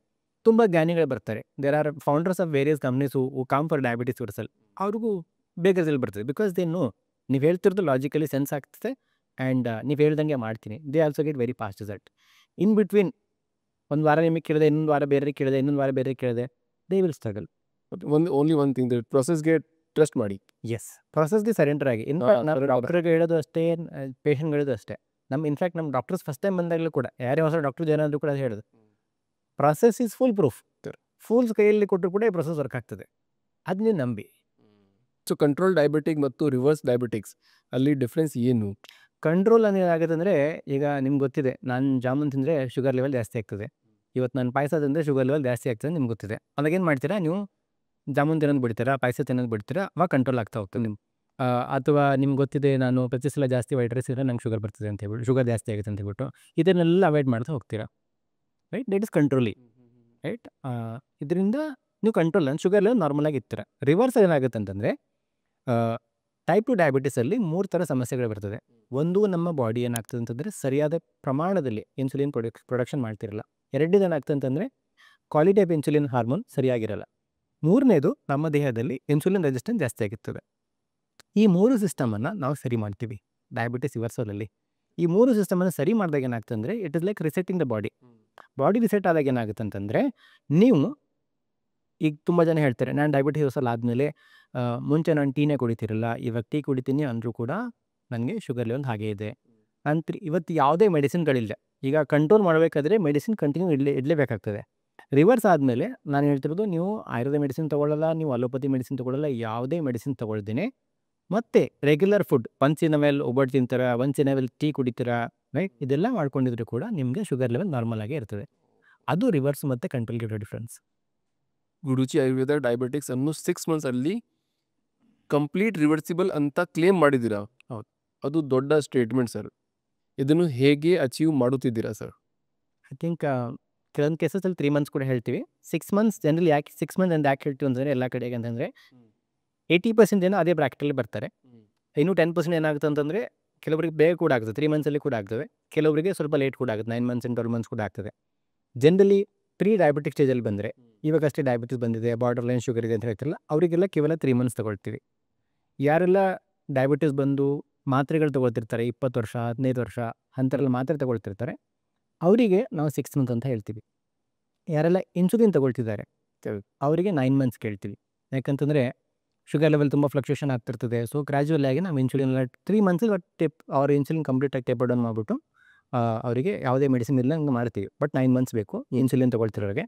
ತುಂಬ ಜ್ಞಾನಿಗಳು ಬರ್ತಾರೆ, there are founders of various companies who come for diabetes result. ಅವ್ರಿಗೂ ಬೇಗ ರಿಸಲ್ಟ್ ಬರ್ತದೆ, ಬಿಕಾಸ್ ದೇ ನೋ ನೀವು ಹೇಳ್ತಿರೋದು ಲಾಜಿಕಲಿ ಸೆನ್ಸ್ ಆಗ್ತದೆ, ಆ್ಯಂಡ್ ನೀವು ಹೇಳ್ದಂಗೆ ಮಾಡ್ತೀನಿ. They also get very fast result. In between ಒಂದು ವಾರ ನಿಮಗೆ ಕೇಳಿದೆ, ಇನ್ನೊಂದು ವಾರ ಬೇರೆ ಕೇಳಿದೆ, ಇನ್ನೊಂದು ವಾರ ಬೇರೆ ಕೇಳಿದೆ, they will struggle. Only one thing, that ಪ್ರೊಸೆಸ್ಗೆ ಟ್ರಸ್ಟ್ ಮಾಡಿ. ಎಸ್, ಪ್ರೊಸೆಸ್ಗೆ ಸರೆಂಡರ್ ಆಗಿ. ಇನ್ಫ್ಯಾಕ್ಟ್ ನಾವು ಡಾಕ್ಟರ್ಗೆ ಹೇಳೋದು ಅಷ್ಟೇ, ಪೇಷಂಟ್ಗೆ ಹೇಳೋದು ಅಷ್ಟೇ. ಇನ್ಫ್ಯಾಕ್ಟ್ ನಮ್ಮ ಡಾಕ್ಟರ್ಸ್ ಫಸ್ಟ್ ಟೈಮ್ ಬಂದಾಗಲೂ ಕೂಡ, ಯಾರೇ ಹೊಸ ಡಾಕ್ಟರ್ ಏನಾದರೂ ಕೂಡ ಅದು ಹೇಳೋದು, process is full proof. Fools ಕೈಯಲ್ಲಿ ಕೊಟ್ಟರು ಕೂಡ ಈ ಪ್ರೊಸೆಸ್ ವರ್ಕ್ ಆಗ್ತದೆ, ಅದನ್ನೇ ನಂಬಿ. ಸೊ ಕಂಟ್ರೋಲ್ ಡಯಾಬಿಟಿಕ್ ಮತ್ತು ರಿವರ್ಸ್ ಡಯಾಬಿಟಿಕ್ಸ್ ಅಲ್ಲಿ ಡಿಫ್ರೆನ್ಸ್ ಏನು? ಕಂಟ್ರೋಲ್ ಅನ್ನೋದಾಗುತ್ತೆ ಅಂದರೆ, ಈಗ ನಿಮ್ಗೆ ಗೊತ್ತಿದೆ, ನಾನು ಜಾಮೂನ್ ತಿಂದರೆ ಶುಗರ್ ಲೆವೆಲ್ ಜಾಸ್ತಿ ಆಗ್ತದೆ, ಇವತ್ತು ನಾನು ಪಾಯಸ ತಿಂದರೆ ಶುಗರ್ ಲೆವೆಲ್ ಜಾಸ್ತಿ ಆಗ್ತದೆ ನಿಮ್ಗೆ ಗೊತ್ತಿದೆ. ಅವಾಗೇನು ಮಾಡ್ತೀರಾ ನೀವು? ಜಾಮೂನ್ ತಿನ್ನೋದು ಬಿಡ್ತೀರಾ, ಪಾಯಸ ತಿನ್ನೋದು ಬಿಡ್ತೀರಾ, ಅವಾಗ ಕಂಟ್ರೋಲ್ ಆಗ್ತಾ ಹೋಗ್ತದೆ ನಿಮ್ಮ. ಅಥವಾ ನಿಮ್ಗೆ ಗೊತ್ತಿದೆ, ನಾನು ಪ್ರತಿ ಸಲ ಜಾಸ್ತಿ ವೈಟ್ ರೈಸ್ ಇದ್ದರೆ ನಂಗೆ ಶುಗರ್ ಬರ್ತದೆ ಅಂತ ಹೇಳ್ಬಿಟ್ಟು, ಶುಗರ್ ಜಾಸ್ತಿ ಆಗುತ್ತೆ ಅಂತ ಹೇಳ್ಬಿಟ್ಟು ಇದನ್ನೆಲ್ಲ ಅವಾಯ್ಡ್ ಮಾಡ್ತಾ ಹೋಗ್ತೀರಾ, ರೈಟ್? ದಟ್ ಇಸ್ ಕಂಟ್ರೋಲಿ, ರೈಟ್? ಇದರಿಂದ ನೀವು ಕಂಟ್ರೋಲ್ ಶುಗರ್ ಲೆವೆಲ್ ನಾರ್ಮಲಾಗಿ ಇರ್ತೀರ. ರಿವರ್ಸ್ ಏನಾಗುತ್ತೆ ಅಂತಂದರೆ, ಟೈಪ್ 2 ಡಯಾಬಿಟಿಸಲ್ಲಿ 3 ಥರ ಸಮಸ್ಯೆಗಳು ಬರ್ತದೆ. ಒಂದು, ನಮ್ಮ ಬಾಡಿ ಏನಾಗ್ತದೆ ಅಂತಂದರೆ ಸರಿಯಾದ ಪ್ರಮಾಣದಲ್ಲಿ ಇನ್ಸುಲಿನ್ ಪ್ರೊಡಕ್ಷನ್ ಮಾಡ್ತಿರಲ್ಲ. ಎರಡನೇದು ಏನಾಗ್ತದೆ ಅಂತಂದರೆ ಕ್ವಾಲಿಟಿ ಆಫ್ ಇನ್ಸುಲಿನ್ ಹಾರ್ಮೋನ್ ಸರಿಯಾಗಿರಲ್ಲ. ಮೂರನೇದು, ನಮ್ಮ ದೇಹದಲ್ಲಿ ಇನ್ಸುಲಿನ್ ರೆಸಿಸ್ಟೆನ್ಸ್ ಜಾಸ್ತಿ ಆಗಿರ್ತದೆ. ಈ 3 ಸಿಸ್ಟಮನ್ನು ನಾವು ಸರಿ ಮಾಡ್ತೀವಿ ಡಯಾಬಿಟಿಸ್ ರಿವರ್ಸಲಲ್ಲಿ. ಈ 3 ಸಿಸ್ಟಮನ್ನು ಸರಿ ಮಾಡಿದಾಗ ಏನಾಗ್ತದೆ ಅಂದರೆ, it is like resetting the body. Body reset ಆದಾಗ ಏನಾಗುತ್ತೆ ಅಂತಂದರೆ, ನೀವು ಈಗ ತುಂಬ ಜನ ಹೇಳ್ತಾರೆ, ನಾನು ಡಯಾಬಿಟಿಸ್ ರಿವರ್ಸಲ್ ಆದಮೇಲೆ ಮುಂಚೆ ನಾನು ಟೀನೇ ಕುಡಿತಿರಲ್ಲ, ಇವಾಗ ಟೀ ಕುಡಿತೀನಿ ಅಂದರೂ ಕೂಡ ನನಗೆ ಶುಗರ್ ಲೆವೆಲ್ ಹಾಗೇ ಇದೆ ಅಂತ. ಇವತ್ತು ಯಾವುದೇ ಮೆಡಿಸಿನ್ಗಳಿಲ್ಲ. ಈಗ ಕಂಟ್ರೋಲ್ ಮಾಡಬೇಕಾದ್ರೆ ಮೆಡಿಸಿನ್ ಕಂಟಿನ್ಯೂ ಇಡಲೇಬೇಕಾಗ್ತದೆ. ರಿವರ್ಸ್ ಆದಮೇಲೆ ನಾನು ಹೇಳ್ತಿರೋದು, ನೀವು ಆಯುರ್ವೇದ ಮೆಡಿಸಿನ್ ತೊಗೊಳ್ಳಲ್ಲ, ನೀವು ಅಲೋಪತಿ ಮೆಡಿಸಿನ್ ತೊಗೊಳ್ಳಲ್ಲ, ಯಾವುದೇ ಮೆಡಿಸಿನ್ ತೊಗೊಳ್ದೇನೆ ಮತ್ತು ರೆಗ್ಯುಲರ್ ಫುಡ್, ಒನ್ಸ್ ವೆಲ್ ಒಬ್ಬಟ್ಟು ತಿಂತೀರಾ, ಒನ್ಸ್ ವೆಲ್ ಟೀ ಕುಡಿತೀರಾ, ರೈಟ್? ಇದೆಲ್ಲ ಮಾಡ್ಕೊಂಡಿದ್ರು ಕೂಡ ನಿಮಗೆ ಶುಗರ್ ಲೆವೆಲ್ ನಾರ್ಮಲ್ ಆಗೇ ಇರ್ತದೆ. ಅದು ರಿವರ್ಸ್ ಮತ್ತು ಕಂಟ್ರೋಲ್ಗೆ ಇರೋ ಡಿಫ್ರೆನ್ಸ್. ಗುರುಜಿ ಆಯುರ್ವೇದ ಡಯಾಬಿಟಿಕ್ಸ್ ಅನ್ನು 6 months ಅಲ್ಲಿ ಕಂಪ್ಲೀಟ್ ರಿವರ್ಸಿಬಲ್ ಅಂತ ಕ್ಲೇಮ್ ಮಾಡಿದ್ದೀರಾ. ಹೌದು, ಅದು ದೊಡ್ಡ ಸ್ಟೇಟ್ಮೆಂಟ್ ಸರ್. ಇದನ್ನು ಹೇಗೆ ಅಚೀವ್ ಮಾಡುತ್ತಿದ್ದೀರಾ ಸರ್? ಐ ಥಿಂಕ್ ಕೆಲವೊಂದು ಕೇಸಸಲ್ಲಿ 3 months ಕೂಡ ಹೇಳ್ತೀವಿ. 6 months ಜನರಲಿ ಯಾಕೆ 6 months ಅಂತ ಯಾಕೆ ಹೇಳ್ತೀವಿ ಅಂತಂದರೆ, ಎಲ್ಲ ಕಡೆಗೆ ಅಂತಂದರೆ 80% ಜನ ಅದೇ ಬ್ರಾಕೆಟಲ್ಲಿ ಬರ್ತಾರೆ. ಇನ್ನು 10% ಏನಾಗುತ್ತೆ ಅಂತಂದರೆ, ಕೆಲವರಿಗೆ ಬೇಗ ಕೂಡ ಆಗ್ತದೆ, 3 monthsಲ್ಲಿ ಕೂಡ ಆಗ್ತದೆ, ಕೆಲವರಿಗೆ ಸ್ವಲ್ಪ ಲೇಟ್ ಕೂಡ ಆಗುತ್ತೆ, 9 months and 12 months ಕೂಡ ಆಗ್ತದೆ. ಜನರಲಿ ಪ್ರೀ ಡಯಾಬಿಟಿಕ್ ಸ್ಟೇಜಲ್ಲಿ ಬಂದರೆ, ಇವಾಗಷ್ಟೇ ಡಯಾಬಿಟಿಸ್ ಬಂದಿದೆ, ಬಾರ್ಡರ್ ಲೈನ್ ಶುಗರ್ ಇದೆ ಅಂತ ಹೇಳ್ತಿರಲ್ಲ, ಅವರಿಗೆಲ್ಲ ಕೇವಲ 3 months ತೊಗೊಳ್ತೀವಿ. ಯಾರೆಲ್ಲ ಡಯಾಬಿಟಿಸ್ ಬಂದು ಮಾತ್ರೆಗಳು ತೊಗೊಳ್ತಿರ್ತಾರೆ, 20 ವರ್ಷ 15 ವರ್ಷ ಅಂಥರೆಲ್ಲ ಮಾತ್ರೆ ತೊಗೊಳ್ತಿರ್ತಾರೆ, ಅವರಿಗೆ ನಾವು 6 months ಅಂತ ಹೇಳ್ತೀವಿ. ಯಾರೆಲ್ಲ ಇನ್ಸುಲಿನ್ ತೊಗೊಳ್ತಿದ್ದಾರೆ ಅವರಿಗೆ 9 months ಕೇಳ್ತೀವಿ. ಯಾಕಂತಂದರೆ ಶುಗರ್ ಲೆವೆಲ್ ತುಂಬ ಫ್ಲಕ್ಚುಯೇಷನ್ ಆಗ್ತಿರ್ತದೆ. ಸೊ ಗ್ರ್ಯಾಜುವಲ್ ಆಗಿ ನಾವು ಇನ್ಸುಲಿನ್ 3 months ಅವ್ರ ಇನ್ಸುಲಿನ್ ಕಂಪ್ಲೀಟಾಗಿ ಟೇಪರ್ ಡೌನ್ ಮಾಡಿಬಿಟ್ಟು ಅವರಿಗೆ ಯಾವುದೇ ಮೆಡಿಸಿನ್ ಇಲ್ಲ ಹಂಗೆ ಮಾಡ್ತೀವಿ. ಬಟ್ 9 months ಬೇಕು ಇನ್ಸುಲಿನ್ ತೊಗೊಳ್ತಿರೋರಿಗೆ.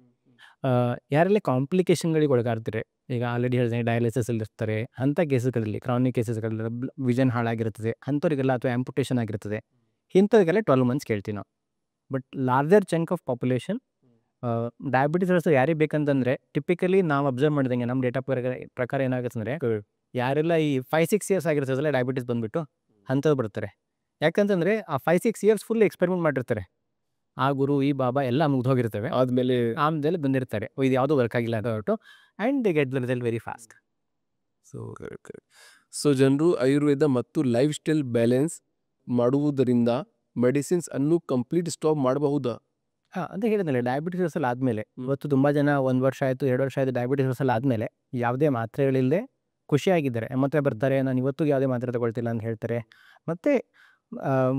ಯಾರೆಲ್ಲ ಕಾಂಪ್ಲಿಕೇಶನ್ಗಳಿಗೆ ಒಳಗಾಡ್ತಾರೆ, ಈಗ ಆಲ್ರೆಡಿ ಹೇಳಿದಂಗೆ ಡಯಾಲಿಸಿಸಲ್ಲಿ ಇರ್ತಾರೆ, ಅಂಥ ಕೇಸಸ್ಗಳಲ್ಲಿ ಕ್ರಾನಿಕ್ ಕೇಸಸ್ಗಳಲ್ಲಿ ವಿಷನ್ ಹಾಳಾಗಿರ್ತದೆ ಅಂಥವ್ರಿಗೆಲ್ಲ, ಅಥವಾ ಆಂಪುಟೇಷನ್ ಆಗಿರ್ತದೆ, ಇಂಥವ್ರಿಗೆಲ್ಲ 12 ಮಂತ್ಸ್ ಕೇಳ್ತೀವಿ ನಾವು. But larger chunk of population diabetes ಇರೋದು ಯಾರಿಗೆ ಬೇಕಂತಂದರೆ, ಟಿಪಿಕಲಿ ನಾವು ಅಬ್ಸರ್ವ್ ಮಾಡಿದಂಗೆ ನಮ್ಮ ಡೇಟಾ ಪ್ರಕಾರ ಏನಾಗುತ್ತೆ ಅಂದರೆ, ಯಾರೆಲ್ಲ ಈ 5-6 ಇಯರ್ಸ್ ಆಗಿರ್ತದಲ್ಲ ಡಯಾಬಿಟಿಸ್ ಬಂದುಬಿಟ್ಟು ಅಂಥವ್ರು ಬರ್ತಾರೆ. ಯಾಕಂತಂದರೆ ಆ 5-6 ಇಯರ್ಸ್ ಫುಲ್ ಎಕ್ಸ್ಪೆರಿಮೆಂಟ್ ಮಾಡಿರ್ತಾರೆ, ಆ ಗುರು ಈ ಬಾಬಾ ಎಲ್ಲ ಮುಗ್ದೋಗಿರ್ತವೆ, ಆಮೇಲೆ ಬಂದಿರ್ತಾರೆ, ಇದು ಯಾವುದೂ ವರ್ಕ್ ಆಗಿಲ್ಲ ಅಂತ ಹೊರಟು, and they get the result very fast. So ಜನರು ಆಯುರ್ವೇದ ಮತ್ತು ಲೈಫ್ ಸ್ಟೈಲ್ ಬ್ಯಾಲೆನ್ಸ್ ಮಾಡುವುದರಿಂದ ಮೆಡಿಸಿನ್ಸ್ ಅನ್ನು ಕಂಪ್ಲೀಟ್ ಸ್ಟಾಪ್ ಮಾಡಬಹುದಾ? ಅಂತ ಹೇಳಿದ್ನಲ್ಲ, ಡಯಾಬಿಟಿಸ್ ರಿವರ್ಸಲ್ ಆದಮೇಲೆ, ಇವತ್ತು ತುಂಬ ಜನ 1 ವರ್ಷ ಆಯಿತು 2 ವರ್ಷ ಆಯಿತು ಡಯಾಬಿಟಿಸ್ ರಿವರ್ಸಲ್ ಆದಮೇಲೆ ಯಾವುದೇ ಮಾತ್ರೆಗಳಿಲ್ಲದೆ ಖುಷಿಯಾಗಿದ್ದಾರೆ. ಮತ್ತೆ ಬರ್ತಾರೆ, ನಾನು ಇವತ್ತಿಗೆ ಯಾವುದೇ ಮಾತ್ರೆ ತಗೊಳ್ತಿಲ್ಲ ಅಂತ ಹೇಳ್ತಾರೆ. ಮತ್ತು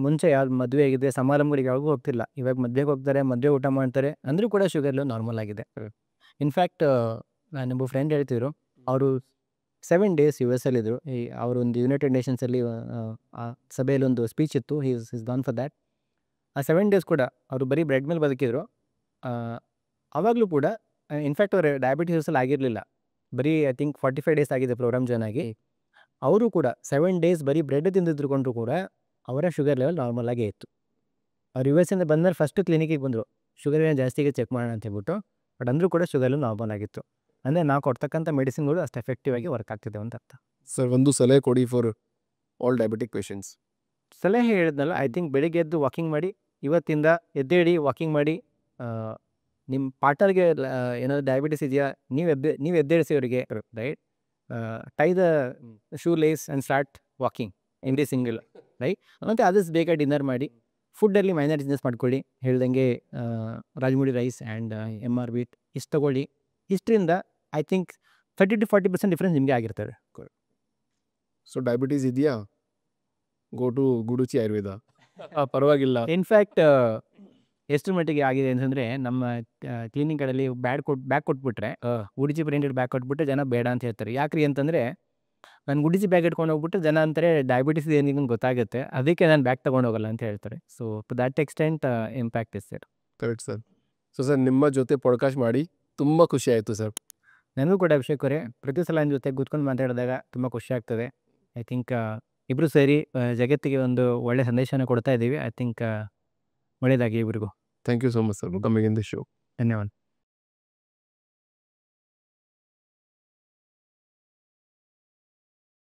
ಮುಂಚೆ ಯಾವ್ದು ಮದುವೆ ಆಗಿದೆ, ಸಮಾರಂಭಗಳಿಗೆ ಯಾವಾಗೂ ಹೋಗ್ತಿಲ್ಲ, ಇವಾಗ ಮದುವೆಗೆ ಹೋಗ್ತಾರೆ, ಮದುವೆ ಊಟ ಮಾಡ್ತಾರೆ, ಅಂದರೂ ಕೂಡ ಶುಗರ್ ನಾರ್ಮಲ್ ಆಗಿದೆ. ಇನ್ಫ್ಯಾಕ್ಟ್ ನನ್ನೊಬ್ಬ ಫ್ರೆಂಡ್ ಹೇಳ್ತಿದ್ರು, ಅವರು 7 ಡೇಸ್ US ಅಲ್ಲಿದ್ದರು. ಅವರೊಂದು ಯುನೈಟೆಡ್ ನೇಷನ್ಸಲ್ಲಿ ಆ ಸಭೆಯಲ್ಲಿ ಒಂದು ಸ್ಪೀಚ್ ಇತ್ತು, ಈಸ್ ಗಾನ್ ಫಾರ್ ದ್ಯಾಟ್. ಆ 7 ಡೇಸ್ ಕೂಡ ಅವರು ಬರೀ ಬ್ರೆಡ್ ಮೇಲೆ ಬದುಕಿದ್ರು. ಆವಾಗಲೂ ಕೂಡ ಇನ್ಫ್ಯಾಕ್ಟ್ ಅವರು ಡಯಾಬಿಟಿಸ್ ರಿವರ್ಸಲ್ ಆಗಿರಲಿಲ್ಲ, ಬರೀ ಐ ಥಿಂಕ್ 45 ಡೇಸ್ ಆಗಿದೆ ಪ್ರೋಗ್ರಾಮ್ ಜಾಯ್ನ್ ಆಗಿ. ಅವರು ಕೂಡ 7 ಡೇಸ್ ಬರೀ ಬ್ರೆಡ್ ತಿಂದಿದ್ರುಕೊಂಡ್ರು ಕೂಡ ಅವರ ಶುಗರ್ ಲೆವೆಲ್ ನಾರ್ಮಲ್ ಆಗೇ ಇತ್ತು. ಅವ್ರು US ಇಂದ ಬಂದಮೇಲೆ ಫಸ್ಟು ಕ್ಲಿನಿಕಿಗೆ ಬಂದರು, ಶುಗರ್ ಏನು ಜಾಸ್ತಿಗೆ ಚೆಕ್ ಮಾಡೋಣ ಅಂತ ಹೇಳ್ಬಿಟ್ಟು. ಬಟ್ ಅಂದರೂ ಕೂಡ ಶುಗರ್ ಲೆವೆಲ್ ನಾರ್ಮಲ್ ಆಗಿತ್ತು. ಅಂದರೆ ನಾವು ಕೊಡ್ತಕ್ಕಂಥ ಮೆಡಿಸಿನ್ಗಳು ಅಷ್ಟು ಎಫೆಕ್ಟಿವ್ ಆಗಿ ವರ್ಕ್ ಆಗ್ತಿದೆ ಅಂತ ಅರ್ಥ. ಸರ್, ಒಂದು ಸಲಹೆ ಕೊಡಿ ಫಾರ್ ಆಲ್ ಡಯಾಬಿಟಿಕ್ ಪೇಷಂಟ್ಸ್. ಸಲಹೆ ಹೇಳಿದ್ನಲ್ಲ, ಐ ಥಿಂಕ್ ಬೆಳಿಗ್ಗೆ ಎದ್ದು ವಾಕಿಂಗ್ ಮಾಡಿ, ಇವತ್ತಿಂದ ಎದ್ದೇಳಿ ವಾಕಿಂಗ್ ಮಾಡಿ. ನಿಮ್ಮ ಪಾರ್ಟ್ನರ್ಗೆ ಏನಾದರೂ ಡಯಾಬಿಟಿಸ್ ಇದೆಯಾ, ನೀವು ಎದ್ದೇಳಿಸಿ ಅವರಿಗೆ, right, tie the shoe lace and start walking in the single, right. ಮತ್ತು ಆದಷ್ಟು ಬೇಗ ಡಿನ್ನರ್ ಮಾಡಿ, ಫುಡ್ಡಲ್ಲಿ ಮೈನರ್ ಚೇಂಜಸ್ ಮಾಡ್ಕೊಳ್ಳಿ, ಹೇಳ್ದಂಗೆ Rajamudi rice and MR wheat ಇಷ್ಟು ತೊಗೊಳ್ಳಿ. ಇಷ್ಟರಿಂದ ಐ ಥಿಂಕ್ 30-40% ಡಿಫ್ರೆನ್ಸ್ ನಿಮಗೆ ಆಗಿರ್ತದೆ. ಸೊ ಡಯಾಬಿಟೀಸ್ ಇದೆಯಾ, ಗೋ ಟು ಗುಡುಚಿ ಆಯುರ್ವೇದ, ಪರವಾಗಿಲ್ಲ. ಇನ್ಫ್ಯಾಕ್ಟ್ ಎಷ್ಟು ಮಟ್ಟಿಗೆ ಆಗಿದೆ ಅಂತಂದರೆ, ನಮ್ಮ ಕ್ಲಿನಿಕ್ಗಳಲ್ಲಿ ಬ್ಯಾಗ್ ಕೊಟ್ಬಿಟ್ರೆ, ಗುಡಿಚಿ ಪ್ರಿಂಟೆಡ್ ಬ್ಯಾಗ್ ಕೊಟ್ಬಿಟ್ರೆ ಜನ ಬೇಡ ಅಂತ ಹೇಳ್ತಾರೆ. ಯಾಕ್ರಿ ಅಂತಂದರೆ, ನಾನು ಗುಡಿಚಿ ಬ್ಯಾಗ್ ಇಟ್ಕೊಂಡು ಹೋಗ್ಬಿಟ್ಟು ಜನ ಅಂತಾರೆ ಡಯಾಬಿಟಿಸ್ ಏನಿಗೆ ಗೊತ್ತಾಗುತ್ತೆ, ಅದಕ್ಕೆ ನಾನು ಬ್ಯಾಗ್ ತೊಗೊಂಡು ಹೋಗಲ್ಲ ಅಂತ ಹೇಳ್ತಾರೆ. So to that extent impact is sir. Correct sir. So sir, ನಿಮ್ಮ ಜೊತೆ ಪಾಡ್ಕಾಸ್ಟ್ ಮಾಡಿ ತುಂಬ ಖುಷಿ ಆಯಿತು ಸರ್. ನನಗೂ ಕೂಡ ಅಭಿಷೇಕ್ ಅವರೇ, ಪ್ರತಿ ಸಲ ನನ್ನ ಜೊತೆ ಕೂತ್ಕೊಂಡು ಮಾತಾಡಿದಾಗ ತುಂಬ ಖುಷಿ ಆಗ್ತದೆ. ಐ ಥಿಂಕ್ ಇಬ್ಬರು ಸೇರಿ ಜಗತ್ತಿಗೆ ಒಂದು ಒಳ್ಳೆ ಸಂದೇಶನ ಕೊಡ್ತಾ ಇದ್ದೀವಿ. ಐ ಥಿಂಕ್ ಒಳ್ಳೆಯದಾಗಿ ಇಬ್ಬರಿಗೂ. Thank you so much sir coming in the show. ಧನ್ಯವಾದ.